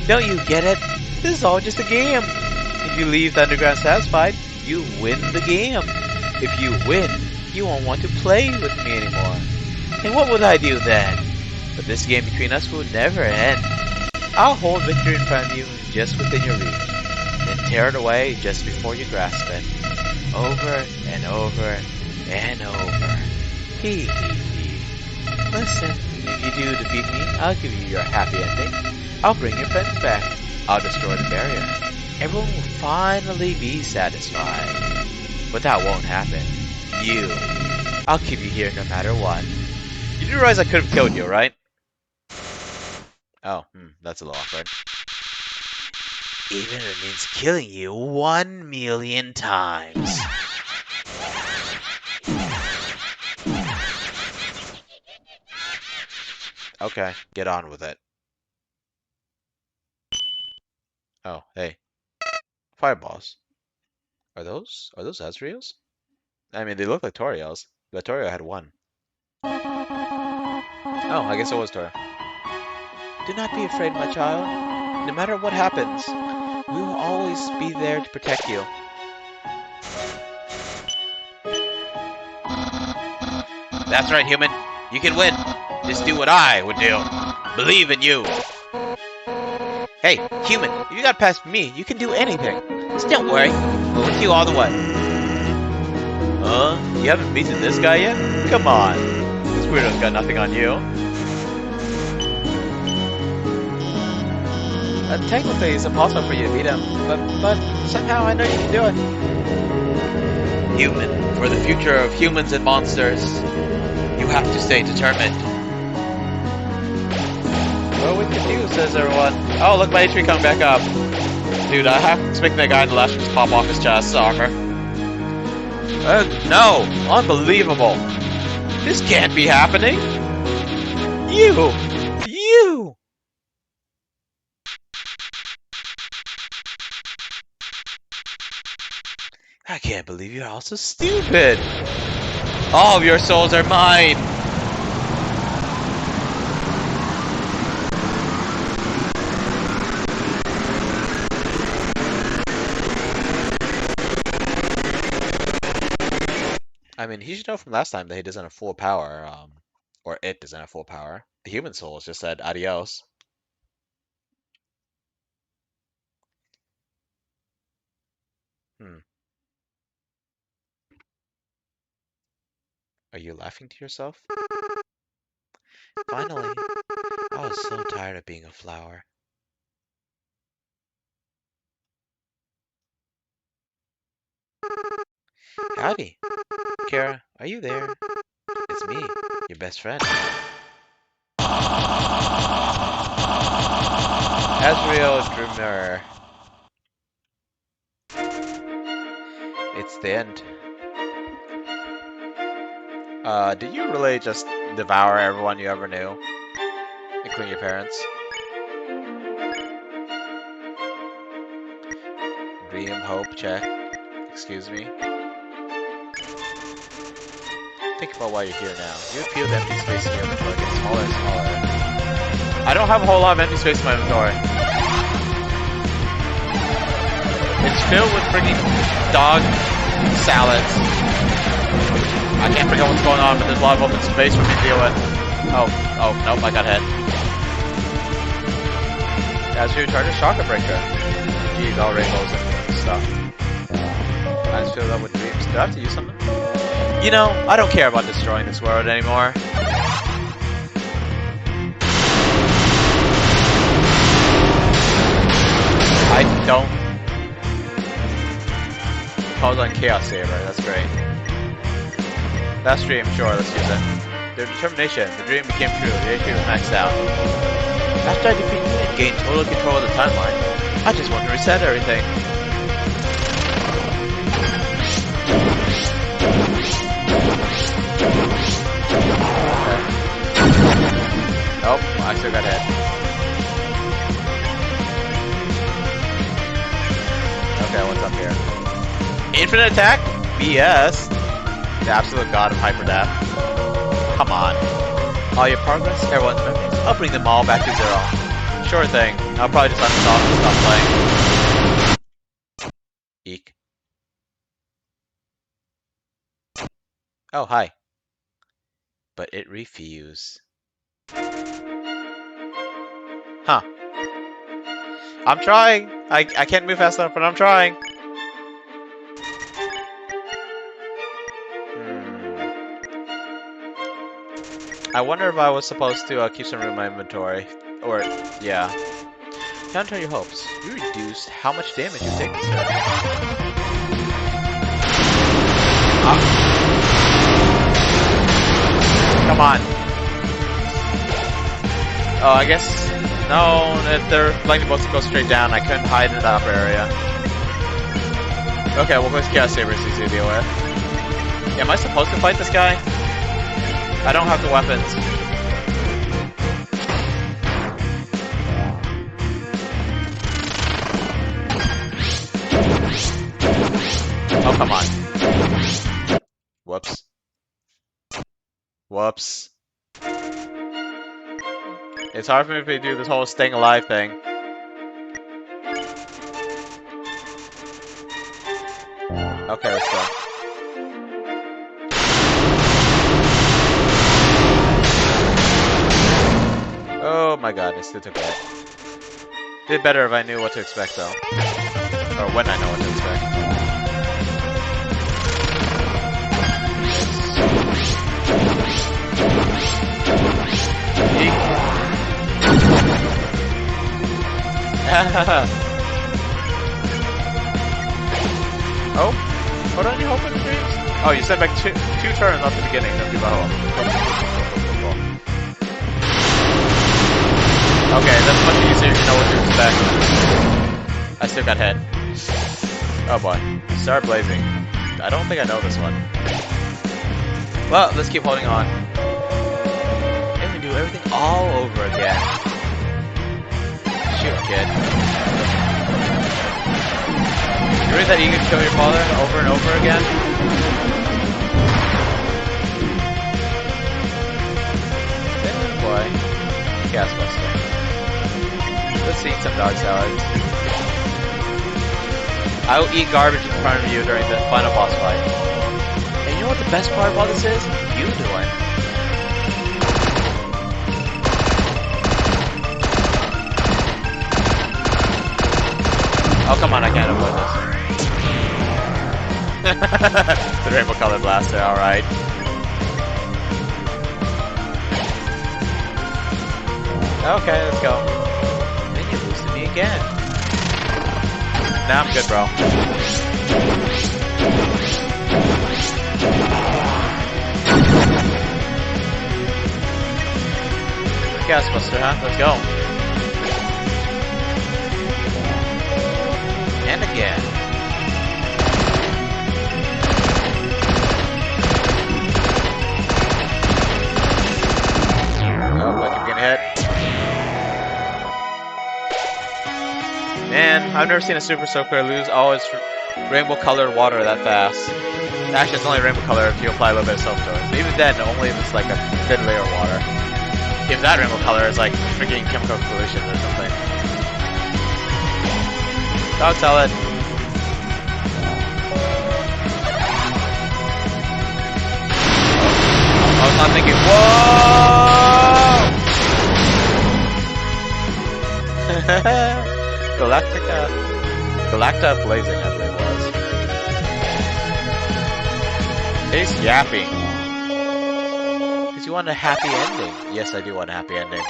Don't you get it? This is all just a game. If you leave the underground satisfied, you win the game. If you win, you won't want to play with me anymore. And what would I do then? But this game between us will never end. I'll hold victory in front of you, just within your reach, and then tear it away just before you grasp it. Over and over and over. Listen, if you do defeat me, I'll give you your happy ending. I'll bring your friends back. I'll destroy the barrier. Everyone will finally be satisfied. But that won't happen. I'll keep you here no matter what. You do realize I could have killed you, right? Oh, that's a little awkward. Even if it means killing you 1,000,000 times. Okay, get on with it. Oh, hey. Fireballs. Are those Azrael's? I mean, they look like Toriel's, but Toriel had one. Oh, I guess it was Toriel. Do not be afraid, my child. No matter what happens, we will always be there to protect you. That's right, human. You can win. Just do what I would do. Believe in you. Hey, human, if you got past me, you can do anything. Just don't worry. We're with you all the way. You haven't beaten this guy yet? Come on. This weirdo's got nothing on you. Technically, it's impossible for you to beat him, but somehow I know you can do it. Human, for the future of humans and monsters, you have to stay determined. Well, we can do, says everyone. Oh, look, my HP coming back up. Dude, I have to expect that guy in the left just pop off his chest armor. No! Unbelievable! This can't be happening! You! I can't believe you're all so stupid! All of your souls are mine! I mean, he should know from last time that he doesn't have full power, or it doesn't have full power. The human souls just said adios. Are you laughing to yourself? Finally, I was so tired of being a flower. Howdy. Kara, are you there? It's me, your best friend. Azrael Dreamer. It's the end. Did you really just devour everyone you ever knew? Including your parents? Dream, hope, check. Excuse me? Think about why you're here now. You feel the empty space in your inventory getting smaller and smaller. I don't have a whole lot of empty space in my inventory. It's filled with freaking dog salads. I can't figure out what's going on, but there's a lot of open space for me to deal with. Oh, nope, I got hit. As you recharge a chakra breaker. Geez, all rainbows and stuff. I just filled up with dreams. Do I have to use something? You know, I don't care about destroying this world anymore. I don't. Calls on Chaos Saber, that's great. Last dream, sure, let's use it. Their determination, the dream became true, the HP was maxed out. After I defeat you and gain total control of the timeline, I just want to reset everything. Nope, I still got hit. Okay, what's up here? Infinite attack? BS. The absolute god of hyper death. Come on. All your progress, everyone's memories, I'll bring them all back to zero. Sure thing. I'll probably just let this off and stop playing. Eek. Oh, hi. But it refused. Huh. I'm trying. I can't move fast enough, but I'm trying. I wonder if I was supposed to keep some room in my inventory. Or, yeah. Counter your hopes. You reduce how much damage you take this turn. Come on. Oh, I guess... No, if they're lightning bolts go straight down, I couldn't hide in the upper area. Okay, well, this Chaos Saber is easy to deal with. Yeah, am I supposed to fight this guy? I don't have the weapons. Oh, come on. Whoops. Whoops. It's hard for me to do this whole staying alive thing. Okay, let's go. my god, I still took a hit. Did better if I knew what to expect though. Or when I know what to expect. Eek. Oh? Hold on, you hope in the dreams? Oh, you sent back two turns off the beginning. Don't give a hope. Cool. Okay, that's much easier to know what to expect. I still got hit. Oh boy. Start blazing. I don't think I know this one. Well, let's keep holding on. And we do everything all over again. Shoot, kid. You read that you can kill your father over and over again? Oh boy. Gas buster. Let's eat some dog salads. I will eat garbage in front of you during the final boss fight. And you know what the best part of all this is? You doing. Oh, come on, I can't avoid this. The rainbow color blaster, alright. Okay, let's go. Then you lose to me again. Nah, I'm good, bro. Gasbuster, huh? Let's go. And again. Oh, I keep getting hit. Man, I've never seen a Super Soaker lose always rainbow colored water that fast. Actually, it's only rainbow color if you apply a little bit of soap to it. Even then, only if it's like a thin layer of water. If that rainbow color is like freaking chemical pollution or something. Dog salad. I was not thinking, whoa! Galacta Blazing, I believe it was. He's yapping. Because you want a happy ending. Yes, I do want a happy ending.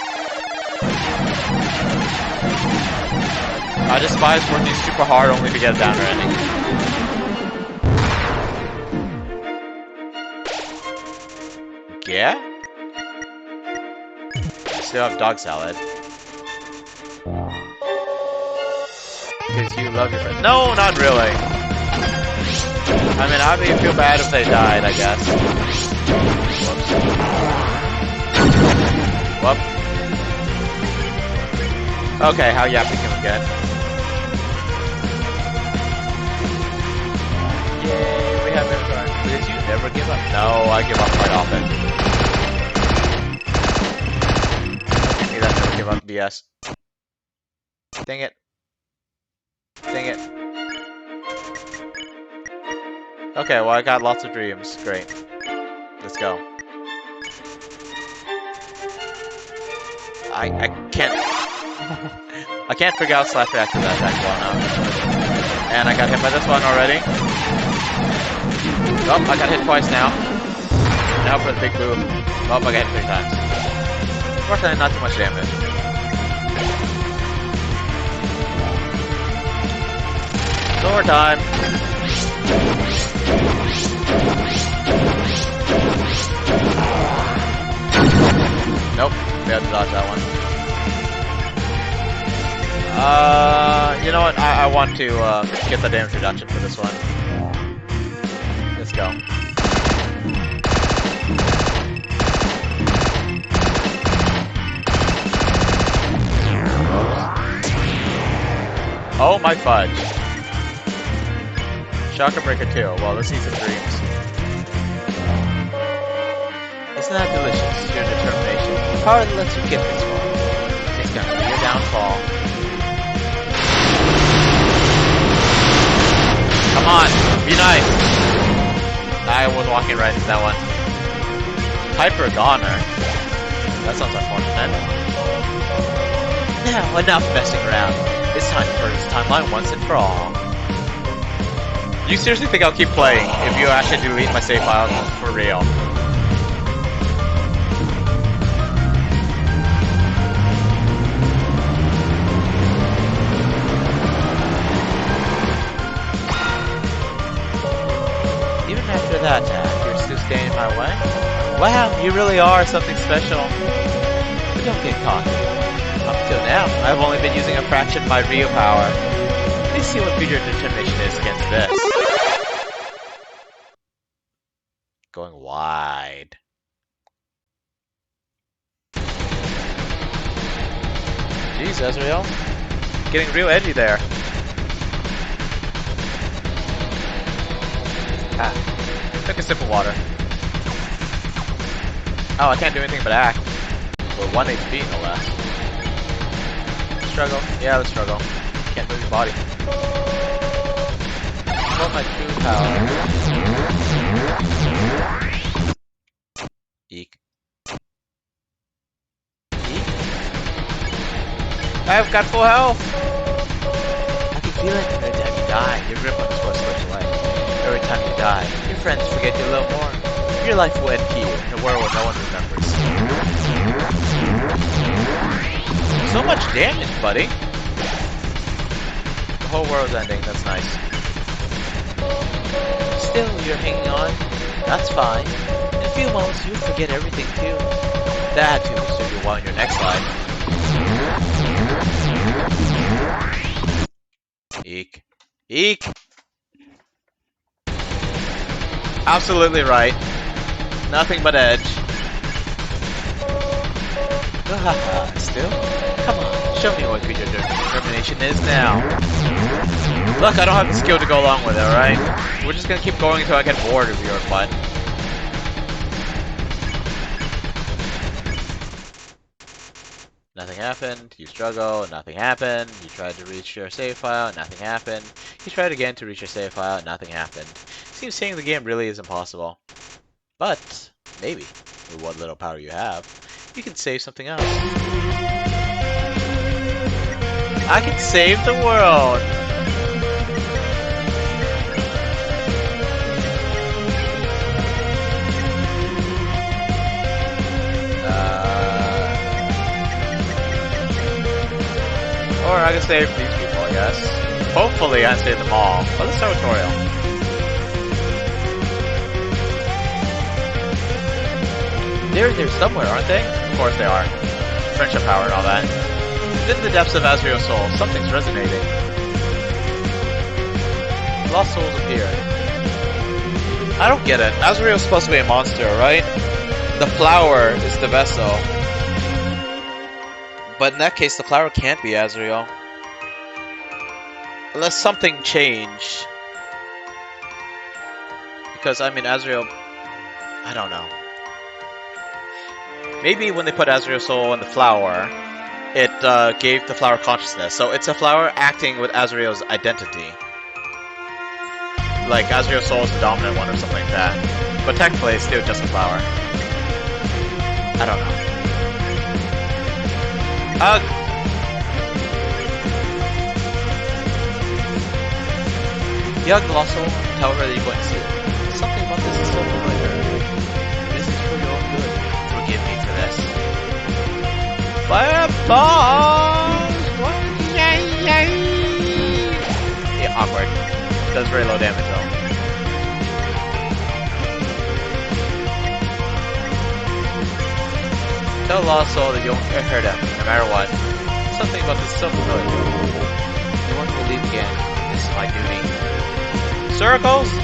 I despise working super hard only to get a downer ending. Yeah? Still have dog salad. Because you love your friends. No, not really. I mean, I'd feel bad if they died, I guess. Whoops. Whoop. Okay, how yappy can we get? Yay, we have Mimikar. Did you never give up? No, I give up quite often. Give me that never give up BS. Dang it. Dang it. Okay, well I got lots of dreams. Great. Let's go. I can't... I can't figure out slash reaction to that attack well now. And I got hit by this one already. Oh, I got hit twice now. Now for the big boo. Oh, I got hit 3 times. Unfortunately, not too much damage. Sword time! Nope, we have to dodge that one. You know what? I want to get the damage reduction for this one. Let's go. Oh my fudge. Shocker Breaker 2. Well, let's see some dreams. Isn't that delicious? Your determination. The power that lets you get this far. It's gonna be your downfall. Come on, be nice. I was walking right into that one. Hyper Goner. That sounds unfortunate. Now, enough messing around. It's time for this timeline once and for all. You seriously think I'll keep playing if you actually delete my save files for real? Even after that attack, you're still standing in my way? Wow, you really are something special. But don't get cocky. Up till now, I've only been using a fraction of my real power. Let's see what future determination is against this. Going wide. Jeez, Ezreal. Getting real edgy there. Ah. Took a sip of water. Oh, I can't do anything but act. We're 1 HP no less. Struggle. Yeah, let's struggle. Can't move your body. What my true power? Eek. Eek? I've got full health! I can feel it every time you die. Your grip on this force slips away. Every time you die, your friends forget you a little more. Your life will end here in a world where no one remembers. So much damage, buddy. The whole world's ending, that's nice. Still, you're hanging on. That's fine. In a few moments, you'll forget everything too. That too will serve you well in your next life. Eek. Eek! Absolutely right. Nothing but edge. Still? Come on, show me what good your determination is now. Look, I don't have the skill to go along with it, alright? We're just gonna keep going until I get bored of your butt. Nothing happened. You struggle, nothing happened. You tried to reach your save file, nothing happened. You tried again to reach your save file, nothing happened. Seems saying the game really is impossible. But, maybe, with what little power you have, you can save something else. I can save the world! Or I can save these people, I guess. Hopefully I save them all. But let's start with Toriel. They're somewhere, aren't they? Of course they are. Friendship power and all that. Within the depths of Azrael's soul, something's resonating. Lost souls appear. I don't get it. Azrael's supposed to be a monster, right? The flower is the vessel. But in that case, the flower can't be Azrael. Unless something changed. Because, I mean, Azrael... I don't know. Maybe when they put Azrael's soul in the flower, it gave the flower consciousness. So it's a flower acting with Azrael's identity. Like, Azrael's soul is the dominant one or something like that. But technically, it's still just a flower. I don't know. Young Lossel, tell her that you're going to see it. Something about this is so familiar. This is for your good. Forgive me for this. Fireballs! Yeah, awkward. Does very low damage though. Tell Lost Soul that you won't hurt him, no matter what. Something about this is so familiar. You won't believe again. This is my duty. Circles? The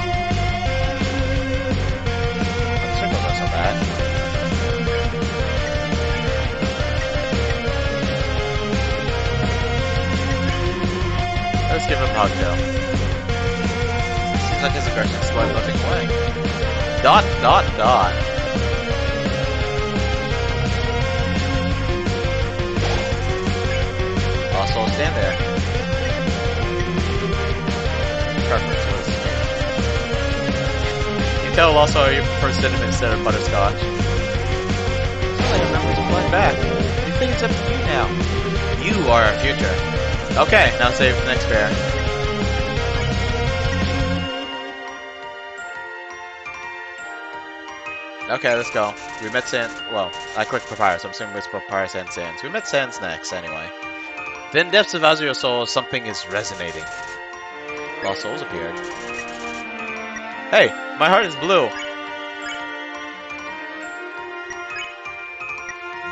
circles aren't so bad. Let's give him a hug, though. Seems like his aggression is slowly moving away. Dot, dot, dot. Also, stand there. Preference was. You tell also you prefer cinnamon instead of butterscotch. Seems like your memories are flying back. You everything is up to you now. You are our future. Okay, now save the next bear. Okay, let's go. We met Sans. Well, I clicked Papyrus. I'm assuming it's Papyrus and Sans. We met Sans next, anyway. Within the depths of Azure Soul, something is resonating. Lost souls appeared. Hey, my heart is blue.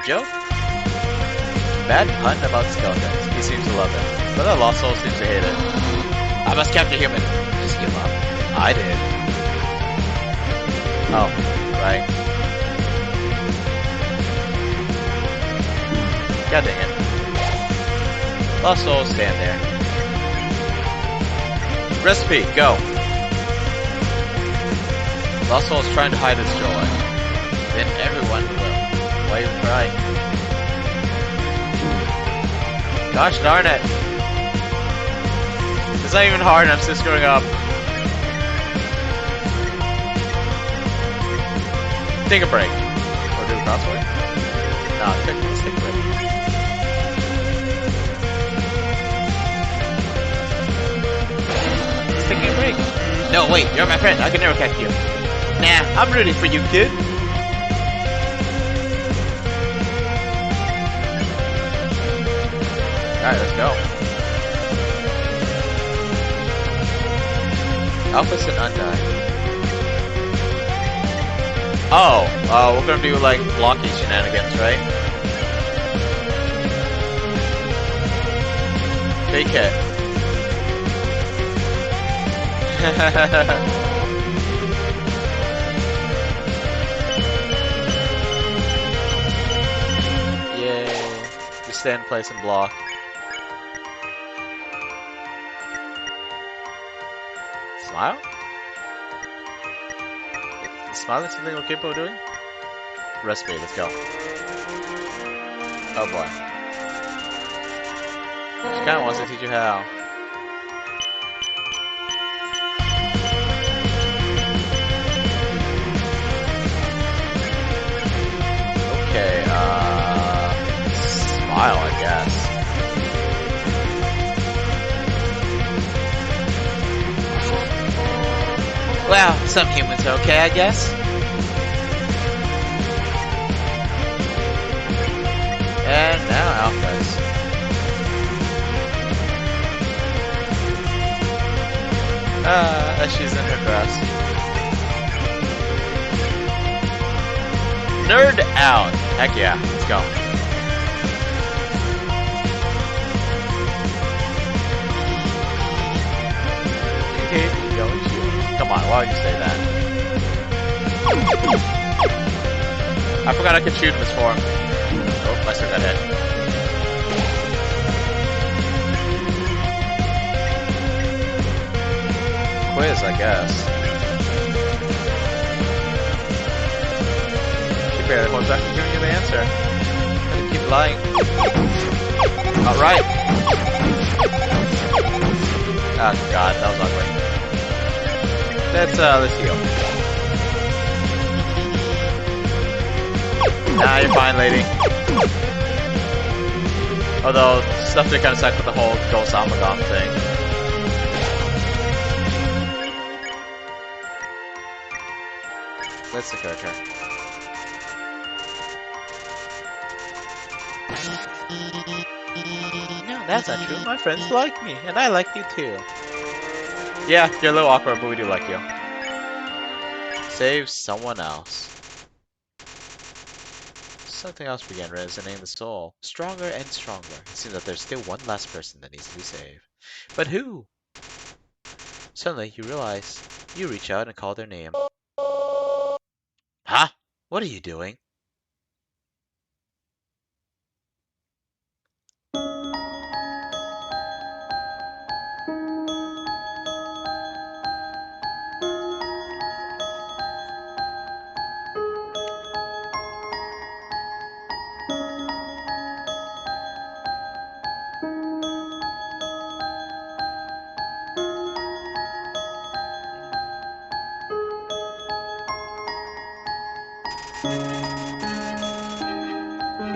Joke? Bad pun about skeletons. He seems to love it. But that lost soul seems to hate it. I must capture human. Just give up. I did. Oh, right. God dang it. Lost souls, stand there. Recipe, go. Lost soul is trying to hide its joy. Then everyone will. Why even cry? Gosh darn it. It's not even hard and I'm still screwing up. Take a break. Or do a crossword? No, let's take a break. Let's take a break. No, wait, you're my friend. I can never catch you. Nah, I'm rooting for you, kid. Alright, let's go. Alphas and Undyne. Oh, we're gonna do like blocky shenanigans, right? Fake hit. Yay. Just stay in place and block. Smile? Is smiling something we're capable of doing? Recipe, let's go. Oh boy. She kinda wants to teach you how. Okay, smile, I guess. Well, some humans are okay, I guess. And now Alphas. She's in her dress. Nerd out! Heck yeah, let's go. Come on, why would you say that? I forgot I could shoot in this form. Oh, I still got hit. Quiz, I guess. She barely holds back from giving you the answer. Gotta keep lying. Alright. Oh god, that was ugly. Let's heal. Nah, you're fine, lady. Although, stuff did kind of suck with the whole Ghost Amalgam thing. Let's secure her. No, that's not true. My friends like me, and I like you too. Yeah, you're a little awkward, but we do like you. Save someone else. Something else began resonating in the soul. Stronger and stronger. It seems that there's still one last person that needs to be saved. But who? Suddenly, you realize. You reach out and call their name. Huh? What are you doing?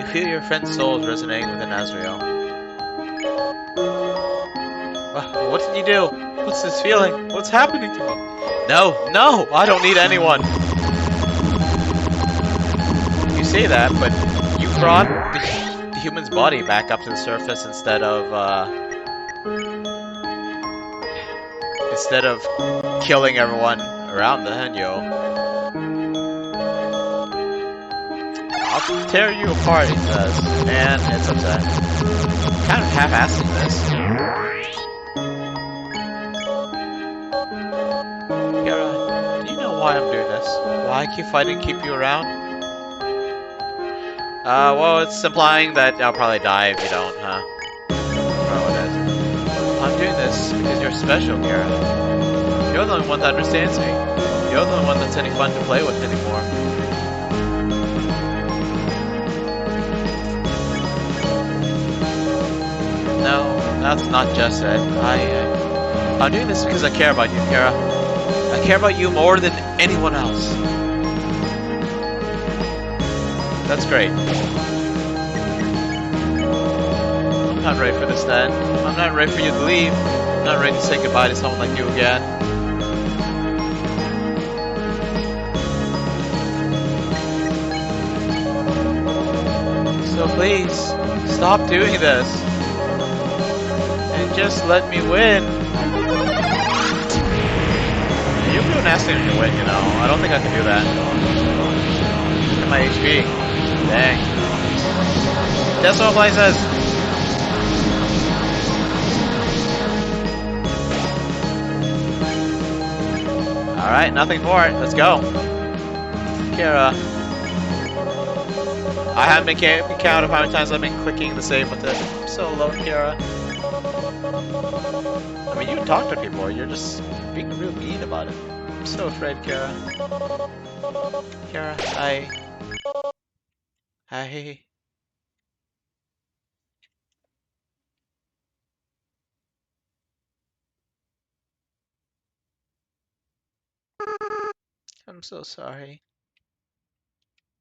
feel your friend's soul resonating within Azrael. What did you do? What's this feeling? What's happening to me? No, no, I don't need anyone. You say that, but you brought the human's body back up to the surface instead of killing everyone around the Henyo. I'll tear you apart, he says. Man, it's upset. Kind of half-assing this. Kara, do you know why I'm doing this? Why I keep fighting to keep you around? Well, it's implying that I'll probably die if you don't, huh? Oh, it is. I'm doing this because you're special, Kara. You're the only one that understands me. You're the only one that's any fun to play with anymore. No, that's not just it. I'm doing this because I care about you, Kara. I care about you more than anyone else. That's great. I'm not ready for this then. I'm not ready for you to leave. I'm not ready to say goodbye to someone like you again. So please, stop doing this. And just let me win. You're doing asking me to win, you know. I don't think I can do that. Look at my HP. Dang. That's what Blaine says. Alright, nothing for it. Let's go. Kara. I haven't been count of how many times I've been clicking the save with it. I'm so alone, Kara. I mean, you talk to people. You're just being real mean about it. I'm so afraid, Kara. Kara, I'm so sorry.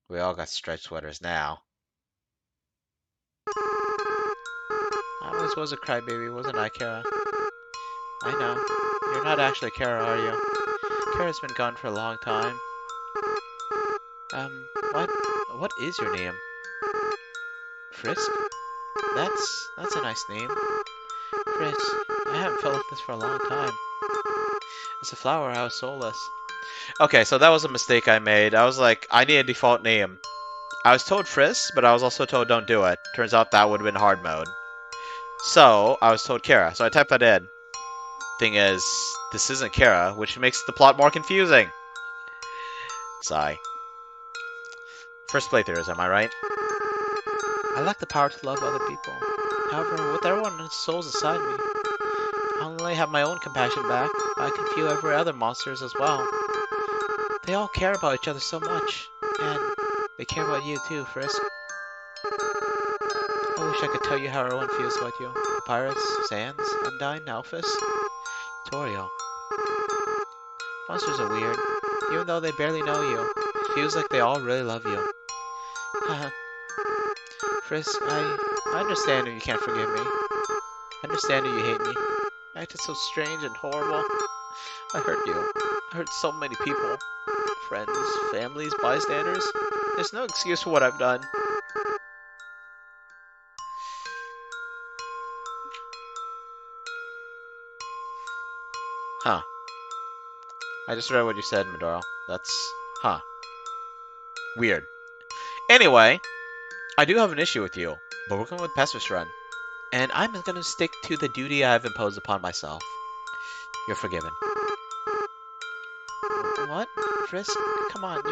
We all got striped sweaters now. I always was a crybaby, wasn't I, Kara? I know. You're not actually Kara, are you? Kara's been gone for a long time. What is your name? Frisk? That's a nice name. Frisk, I haven't felt like this for a long time. As a flower, I was soulless. Okay, so that was a mistake I made. I was like, I need a default name. I was told Frisk, but I was also told don't do it. Turns out that would have been hard mode. So, I was told Kara, so I typed that in. Thing is, this isn't Kara, which makes the plot more confusing. Sigh. First playthroughs, am I right? I lack the power to love other people. However, with everyone's souls inside me, I only have my own compassion back, but I can feel every other monsters as well. They all care about each other so much, and they care about you too, Frisk. I wish I could tell you how everyone feels about you. Papyrus, Sans, Undyne, Alphys, Toriel. Monsters are weird. Even though they barely know you, it feels like they all really love you. Frisk, I understand if you can't forgive me. I understand if you hate me. I acted so strange and horrible. I hurt you. I hurt so many people. Friends, families, bystanders. There's no excuse for what I've done. Huh. I just read what you said, Midoro. That's... huh. Weird. Anyway, I do have an issue with you, but we're going with Pacifist Run. And I'm going to stick to the duty I have imposed upon myself. You're forgiven. What? Frisk? Come on,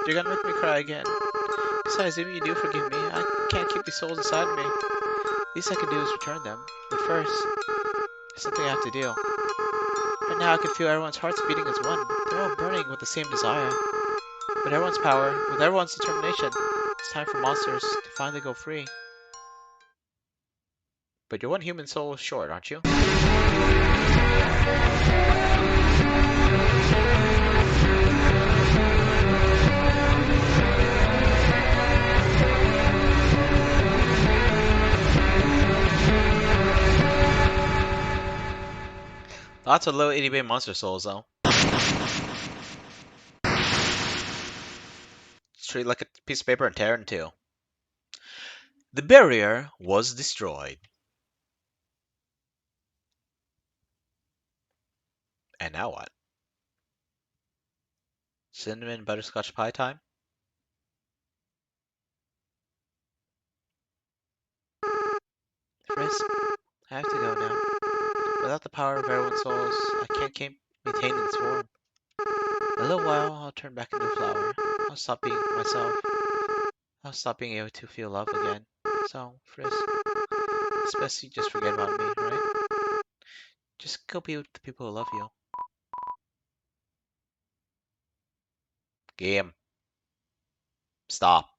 you're gonna make me cry again. Besides, even if you do forgive me, I can't keep these souls inside of me. Least I can do is return them. But first, there's something I have to do. Right now I can feel everyone's hearts beating as one. They're all burning with the same desire. With everyone's power, with everyone's determination, it's time for monsters to finally go free. But you're one human soul short, aren't you? Lots of little itty bitty monster souls, though. Treat it like a piece of paper and tear it in two. The barrier was destroyed. And now what? Cinnamon butterscotch pie time? Frisk, I have to go now. Without the power of everyone's souls, I can't keep maintaining this form. In a little while, I'll turn back into a flower. I'll stop being myself. I'll stop being able to feel love again. So, Frisk, it's best you just forget about me, right? Just go be with the people who love you. Game. Stop.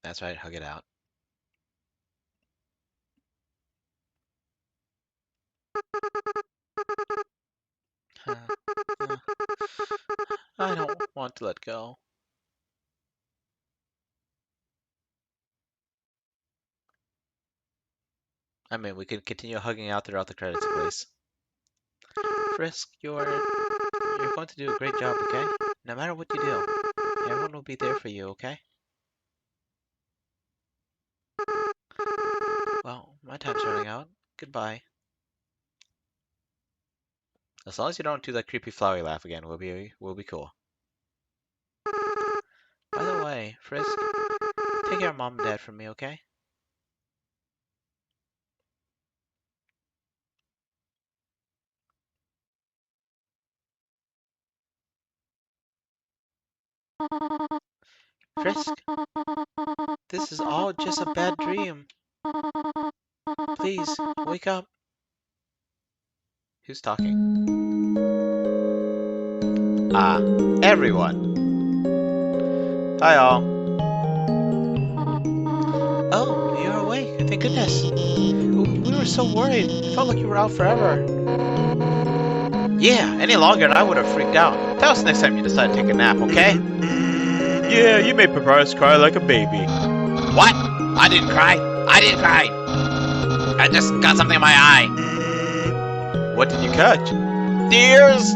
That's right, hug it out. I don't want to let go. I mean, we could continue hugging out throughout the credits, please. Frisk, you're going to do a great job, okay? No matter what you do, everyone will be there for you, okay? Well, my time's running out. Goodbye. As long as you don't do that creepy flowery laugh again, we'll be cool. By the way, Frisk, take care of Mom and Dad for me, okay? Frisk, this is all just a bad dream. Please, wake up. Who's talking? Ah, everyone. Hi, all. Oh, you're awake. Thank goodness. We were so worried. It felt like you were out forever. Yeah, any longer and I would have freaked out. Tell us next time you decide to take a nap, okay? Yeah, you made Papyrus cry like a baby. What? I didn't cry. I didn't cry. I just got something in my eye. What did you catch? Tears!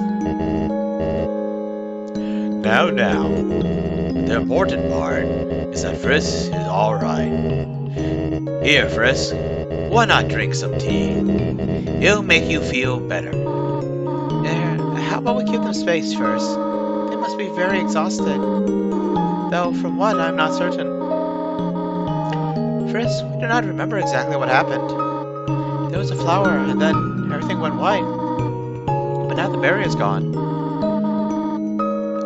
Now. The important part is that Frisk is alright. Here, Frisk. Why not drink some tea? It'll make you feel better. How about we give them space first? They must be very exhausted. Though, from what, I'm not certain. Frisk, we do not remember exactly what happened. There was a flower, and then everything went white. But now the barrier's gone.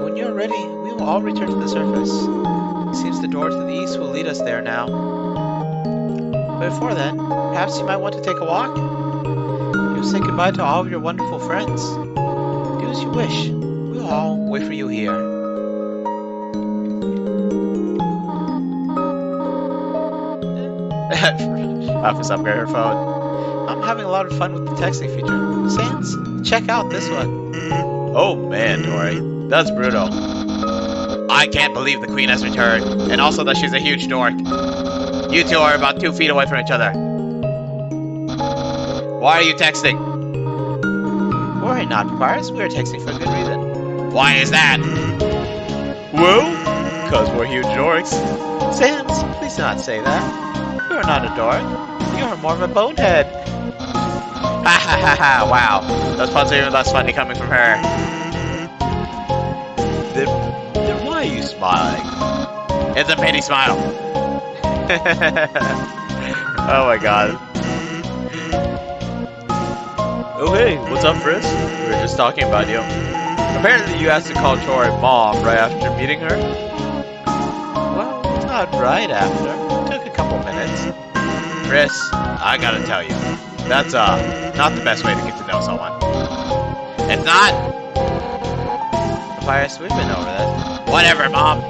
When you're ready, we will all return to the surface. It seems the door to the east will lead us there now. But before then, perhaps you might want to take a walk? You'll say goodbye to all of your wonderful friends. Do as you wish. We'll all wait for you here. Office upgrade her phone. I'm having a lot of fun with the texting feature. Sans, check out this one. Oh man, Tori. That's brutal. I can't believe the queen has returned, and also that she's a huge dork. You two are about 2 feet away from each other. Why are you texting? Worry not, Papyrus. We are texting for a good reason. Why is that? Well, because we're huge dorks. Sans, please do not say that. You're not a dork. You're more of a bonehead. Ha ha ha ha, wow. Those puns are even less funny coming from her. Then why are you smiling? It's a pity smile. Oh my god. Oh hey, what's up, Frisk? We were just talking about you. Apparently you asked to call Tori Mom right after meeting her. Well, not right after. It took a couple minutes. Frisk, I gotta tell you, that's not the best way to get to know someone. It's not? Papyrus, we've been over this. Whatever, Mom.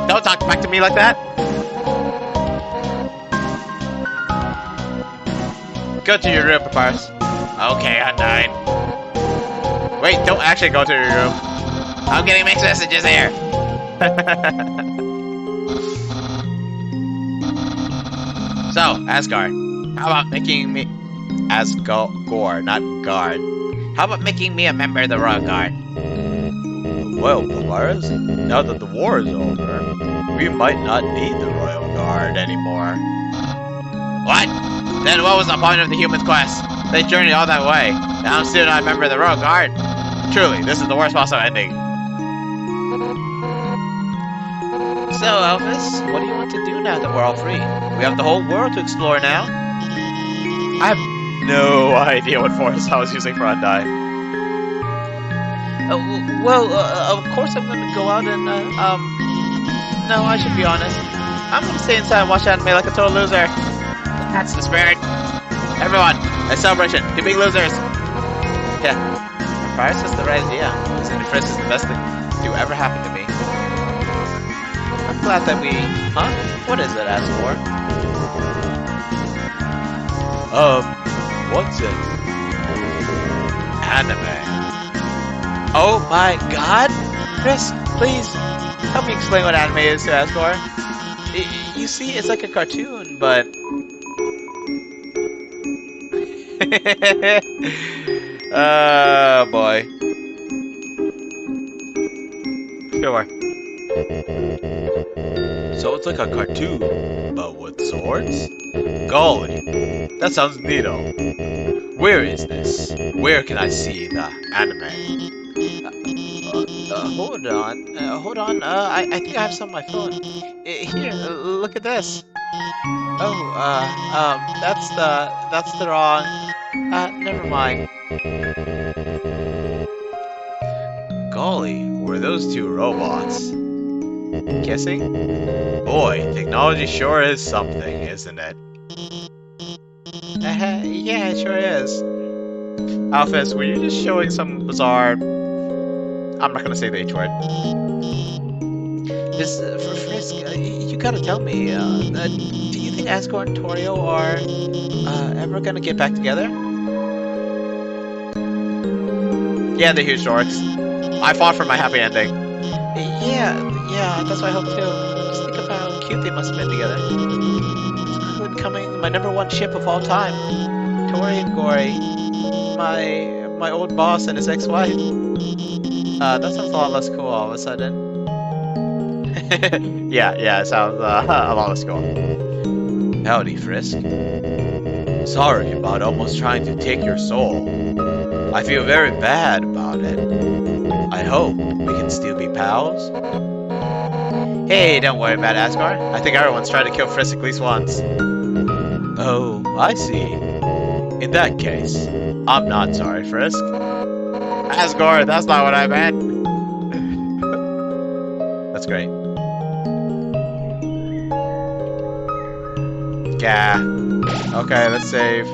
Don't talk back to me like that. Go to your room, Papyrus. Okay, I'm 9. Wait, don't actually go to your room. I'm getting mixed messages here. So, Asgard, how about making me Asgore, not guard? How about making me a member of the Royal Guard? Well, Polaris, now that the war is over, we might not need the Royal Guard anymore. What? Then what was the point of the humans' quest? They journeyed all that way. Now I'm still not a member of the Royal Guard. Truly, this is the worst possible ending. So, Elvis, what do you want to do now that we're all free? We have the whole world to explore now. I have no idea what force I was using for Undyne. Of course I'm gonna go out and, no, I should be honest. I'm gonna stay inside and watch anime like a total loser. That's the spirit. Everyone, a celebration. Two big losers. Yeah, Paris has the right idea. Listening to Frisk is the best thing to ever happen to me. I'm glad that we... Huh? What is it, Asgore? What's it? Anime. Oh my god! Chris, please, help me explain what anime is to Asgore. You see, it's like a cartoon, but... Oh boy. Sure. So it's like a cartoon, but with swords? Golly, that sounds neato. Where is this? Where can I see the anime? Hold on, I think I have some on my phone. Here, look at this. Oh, that's the wrong, never mind. Golly, were those two robots kissing? Boy, technology sure is something, isn't it? Yeah, it sure is. Alphys, were you just showing some bizarre... I'm not gonna say the H word. Just, for Frisk, you gotta tell me, do you think Asgore and Torio are, ever gonna get back together? Yeah, they're huge dorks. I fought for my happy ending. Yeah, that's what I hope too. Just think of how cute they must have been together. It's becoming my #1 ship of all time. Tori and Gory, my old boss and his ex-wife. That sounds a lot less cool all of a sudden. yeah, it sounds a lot less cool. Howdy, Frisk. Sorry about almost trying to take your soul. I feel very bad about it. I hope we can still be pals. Hey, don't worry about Asgore. I think everyone's tried to kill Frisk at least once. Oh, I see. In that case, I'm not sorry, Frisk. Asgore, that's not what I meant. That's great. Yeah. Okay, let's save.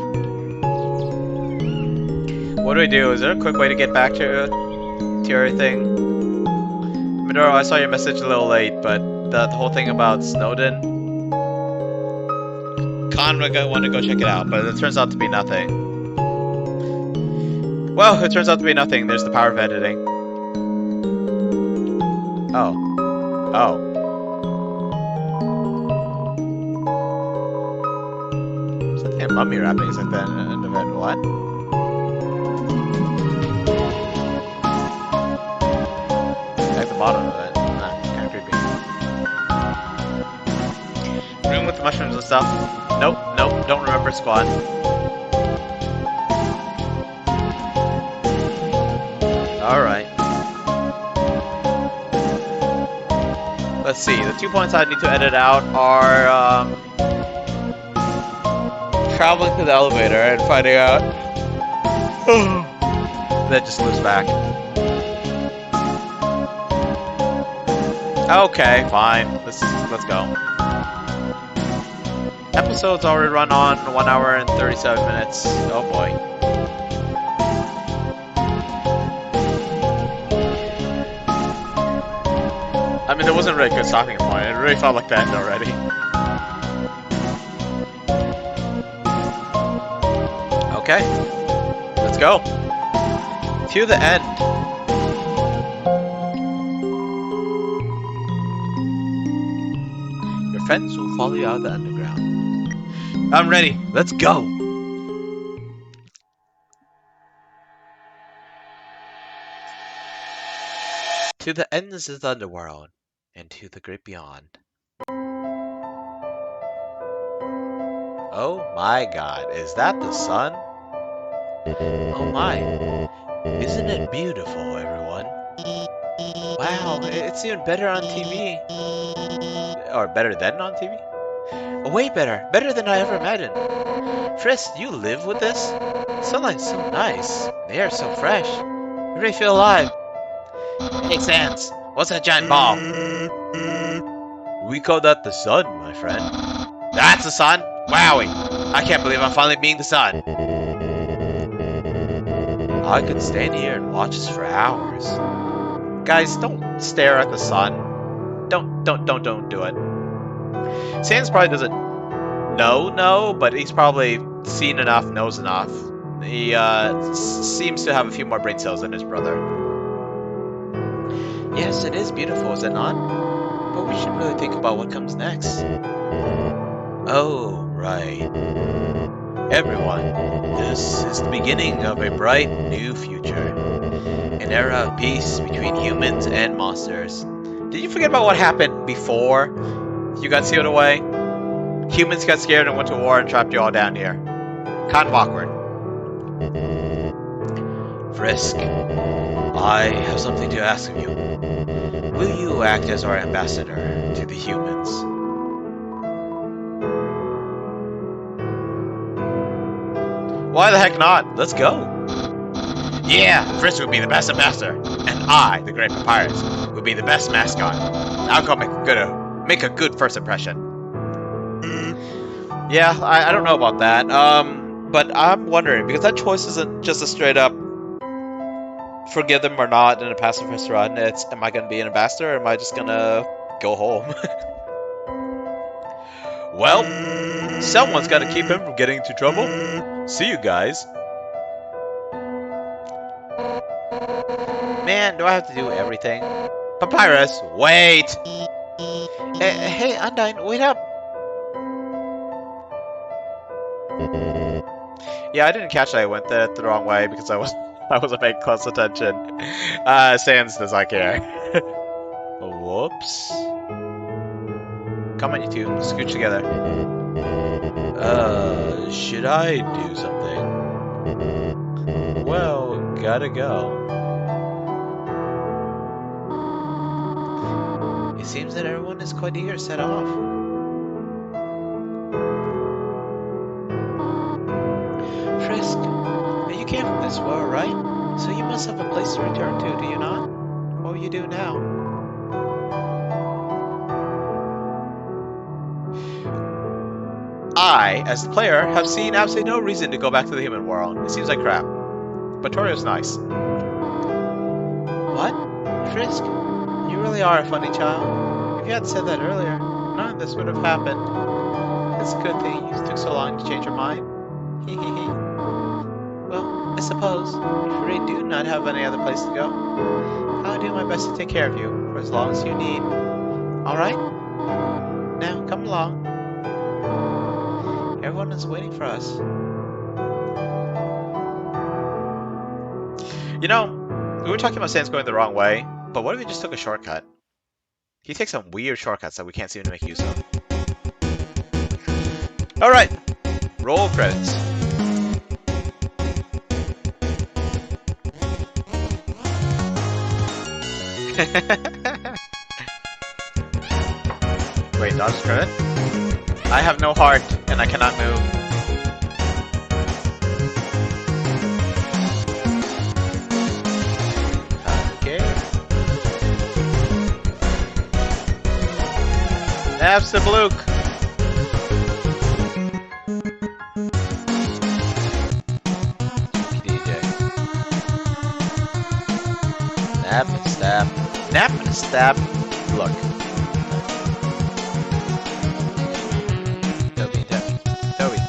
What do we do? Is there a quick way to get back to everything? Midoro, I saw your message a little late, but the whole thing about Snowden... Conrad wanted to go check it out, but it turns out to be nothing. Well, it turns out to be nothing. There's the power of editing. Oh. Something in mummy wrapping is like that in the event. What? Like the bottom of it. Kind of creepy. Room with the mushrooms and stuff. Nope, don't remember squad. Alright. Let's see, the 2 points I need to edit out are, traveling to the elevator and finding out. Then just lose back. Okay, fine. Let's go. Episode's already run on 1 hour and 37 minutes. Oh boy. I mean, there wasn't really a good stopping point. It really felt like the end already. Okay. Let's go. To the end. Your friends will follow you out of the underground. I'm ready. Let's go. To the ends of the underworld, and to the great beyond. Oh my god, is that the sun? Oh my, isn't it beautiful, everyone? Wow, it's even better on TV. Or better than on TV? Oh, way better. Better than I ever imagined. Frisk, do you live with this? Sunlight's so nice. The air's so fresh. I really feel alive. Hey, Sans, what's that giant ball? We call that the sun, my friend. That's the sun? Wowie! I can't believe I'm finally being the sun. I could stand here and watch this for hours. Guys, don't stare at the sun. Don't do it. Sans probably doesn't know, but he's probably seen enough, knows enough. He seems to have a few more brain cells than his brother. Yes, it is beautiful, is it not? But we should really think about what comes next. Oh, right. Everyone, this is the beginning of a bright new future. An era of peace between humans and monsters. Did you forget about what happened before you got sealed away? Humans got scared and went to war and trapped you all down here. Kind of awkward. Frisk, I have something to ask of you. Will you act as our ambassador to the humans? Why the heck not? Let's go. Yeah, Frisk would be the best ambassador, and I, the Great Papyrus, would be the best mascot. I'll go make a good first impression. Yeah, I don't know about that. But I'm wondering, because that choice isn't just a straight up forgive them or not in a pacifist run. It's, am I going to be an ambassador or am I just going to go home? Well, someone's got to keep him from getting into trouble. See you guys. Man, do I have to do everything? Papyrus, wait! Hey, Undyne, wait up! Yeah, I didn't catch that I went the wrong way because I wasn't paying close attention. Sans does not care. Whoops. Come on, you two. Scooch together. Should I do something? Well, gotta go. It seems that everyone is quite eager to set off. Frisk, you came from this world, right? So you must have a place to return to, do you not? What will you do now? I, as the player, have seen absolutely no reason to go back to the human world. It seems like crap. But Torio's nice. What? Frisk, you really are a funny child. If you hadn't said that earlier, none of this would have happened. It's a good thing you took so long to change your mind. Hehehe. Well, I suppose, if you really do not have any other place to go, I'll do my best to take care of you for as long as you need. Alright? Now, come along. Everyone is waiting for us. You know, we were talking about Sans going the wrong way, but what if he just took a shortcut? He takes some weird shortcuts that we can't seem to make use of. Alright, roll credits. Wait, dodge credit? I have no heart, and I cannot move. Okay. Absolute. DJ. Nap and stab. Nap and stab. Look. Toby.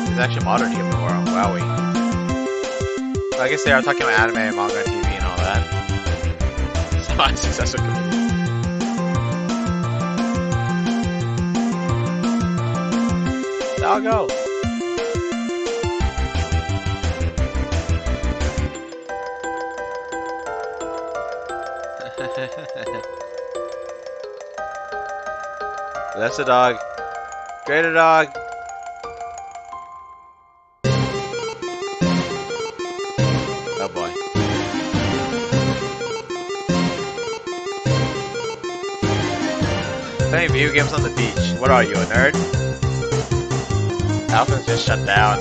It's actually modern human world. Wowie. I guess they are talking about anime and manga and TV and all that. Semi-successful committee. I'll go. That's a dog. Greater dog. Oh boy. Playing video games on the beach. What are you, a nerd? Alpha's just shut down.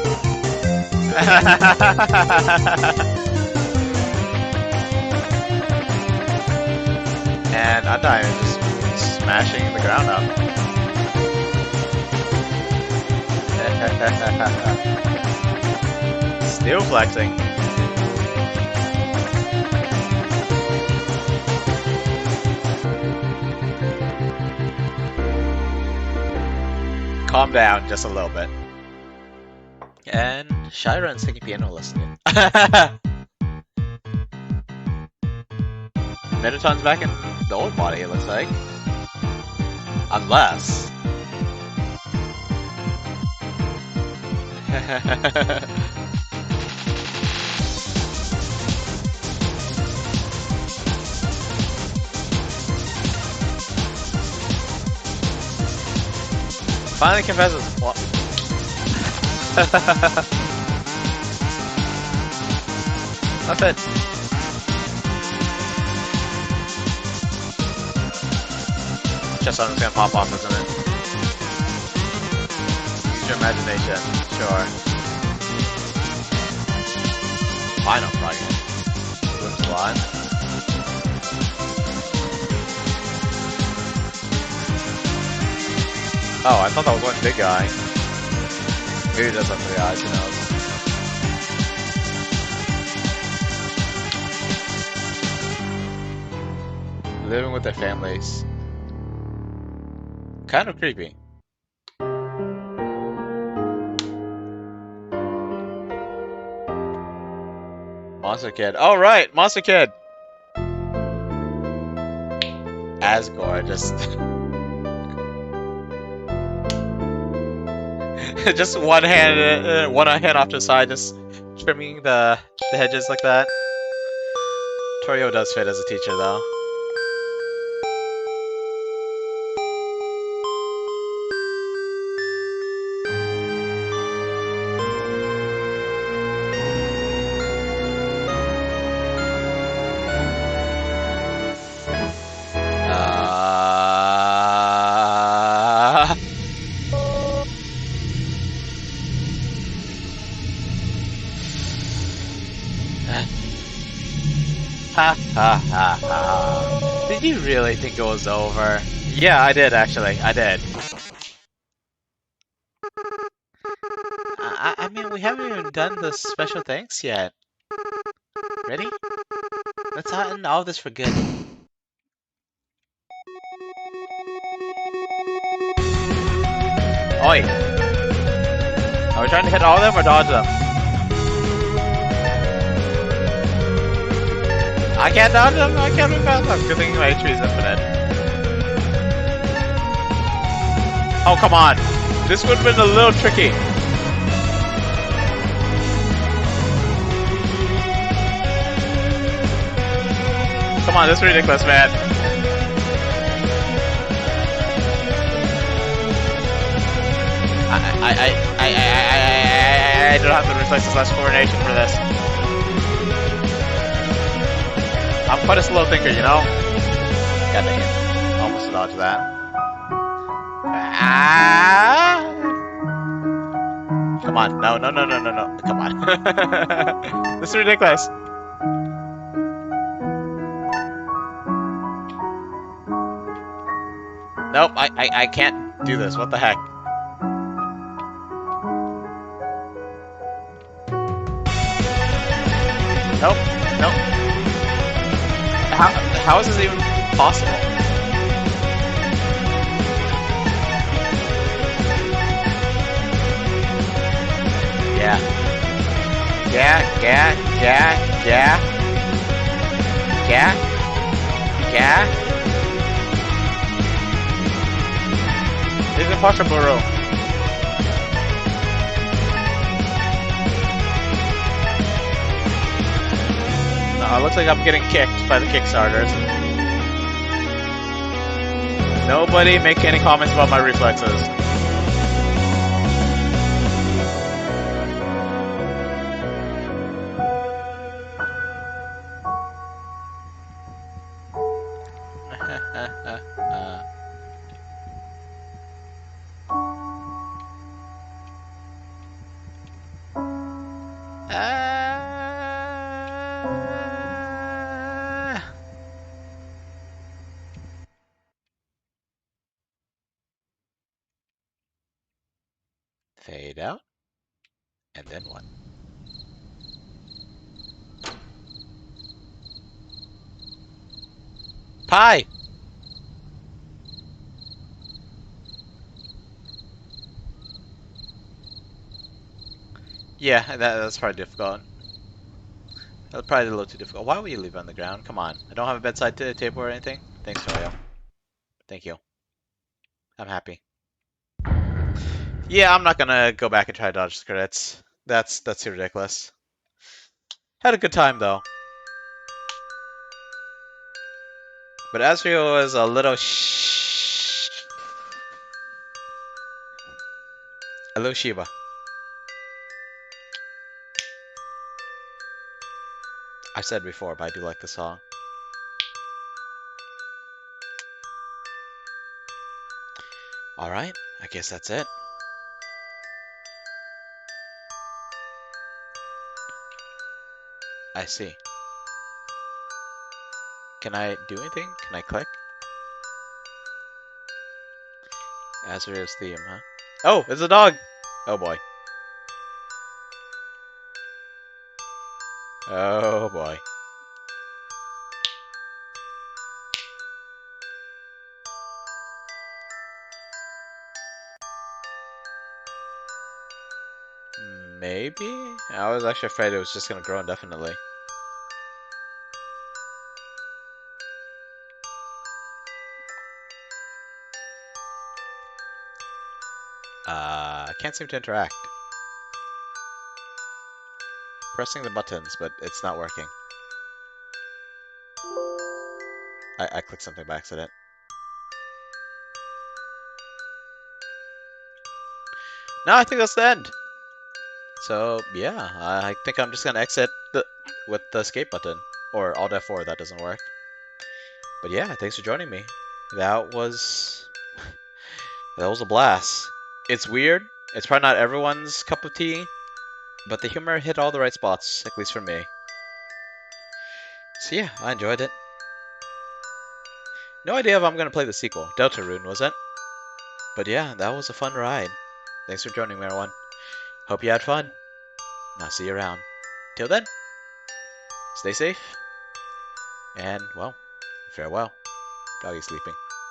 And Undyne is just smashing the ground up. Still flexing. Calm down just a little bit. And Shiron's taking piano lesson. Mettaton's back in the old body, it looks like. Unless... Finally confesses. What? Nothing. Just something's gonna pop off, isn't it? Use your imagination. Sure. Final project. Looks a lot. Oh, I thought that was one big guy. Maybe he does have 3 eyes, who knows? Living with their families. Kind of creepy. Monster Kid. Oh, right! Monster Kid! Asgore, just... just one hand off to the side, just trimming the hedges like that. Torio does fit as a teacher, though. Ha ha ha ha. Did you really think it was over? Yeah, I did actually. I did. I mean, we haven't even done the special thanks yet. Ready? Let's end all this for good. Oi! Are we trying to hit all of them or dodge them? I can't dodge them, I can't move past them. Good thing my HP is infinite. Oh, come on. This would have been a little tricky. Come on, this is ridiculous, man. I don't have the reflexes/coordination for this. I'm quite a slow thinker, you know? God dang it. Almost dodged that. Ah! Come on. No. Come on. This is ridiculous. Nope, I can't do this. What the heck? Nope. How is this even possible? Yeah. Yeah? Yeah? This is impossible, bro. No, it looks like I'm getting kicked by the Kickstarters. Nobody make any comments about my reflexes. Fade out, and then what? Pie! Yeah, that's probably difficult. That's probably a little too difficult. Why would you leave it on the ground? Come on. I don't have a bedside table or anything. Thanks, Toyo. Thank you. I'm happy. Yeah, I'm not gonna go back and try to dodge the credits. That's too ridiculous. Had a good time though. But Azrael was a little a little Shiba. I said before, but I do like the song. Alright, I guess that's it. I see. Can I do anything? Can I click? Azrael's theme, huh? Oh, it's a dog! Oh boy. Oh boy. Maybe? I was actually afraid it was just gonna grow indefinitely. I can't seem to interact. Pressing the buttons, but it's not working. I clicked something by accident. No, I think that's the end. So, yeah, I think I'm just gonna exit with the escape button. Or Alt F4, that doesn't work. But yeah, thanks for joining me. That was... that was a blast. It's weird. It's probably not everyone's cup of tea. But the humor hit all the right spots, at least for me. So yeah, I enjoyed it. No idea if I'm gonna play the sequel. Deltarune, was it? But yeah, that was a fun ride. Thanks for joining me, everyone. Hope you had fun. And I'll see you around. Till then, stay safe. And, well, farewell. Doggy's sleeping.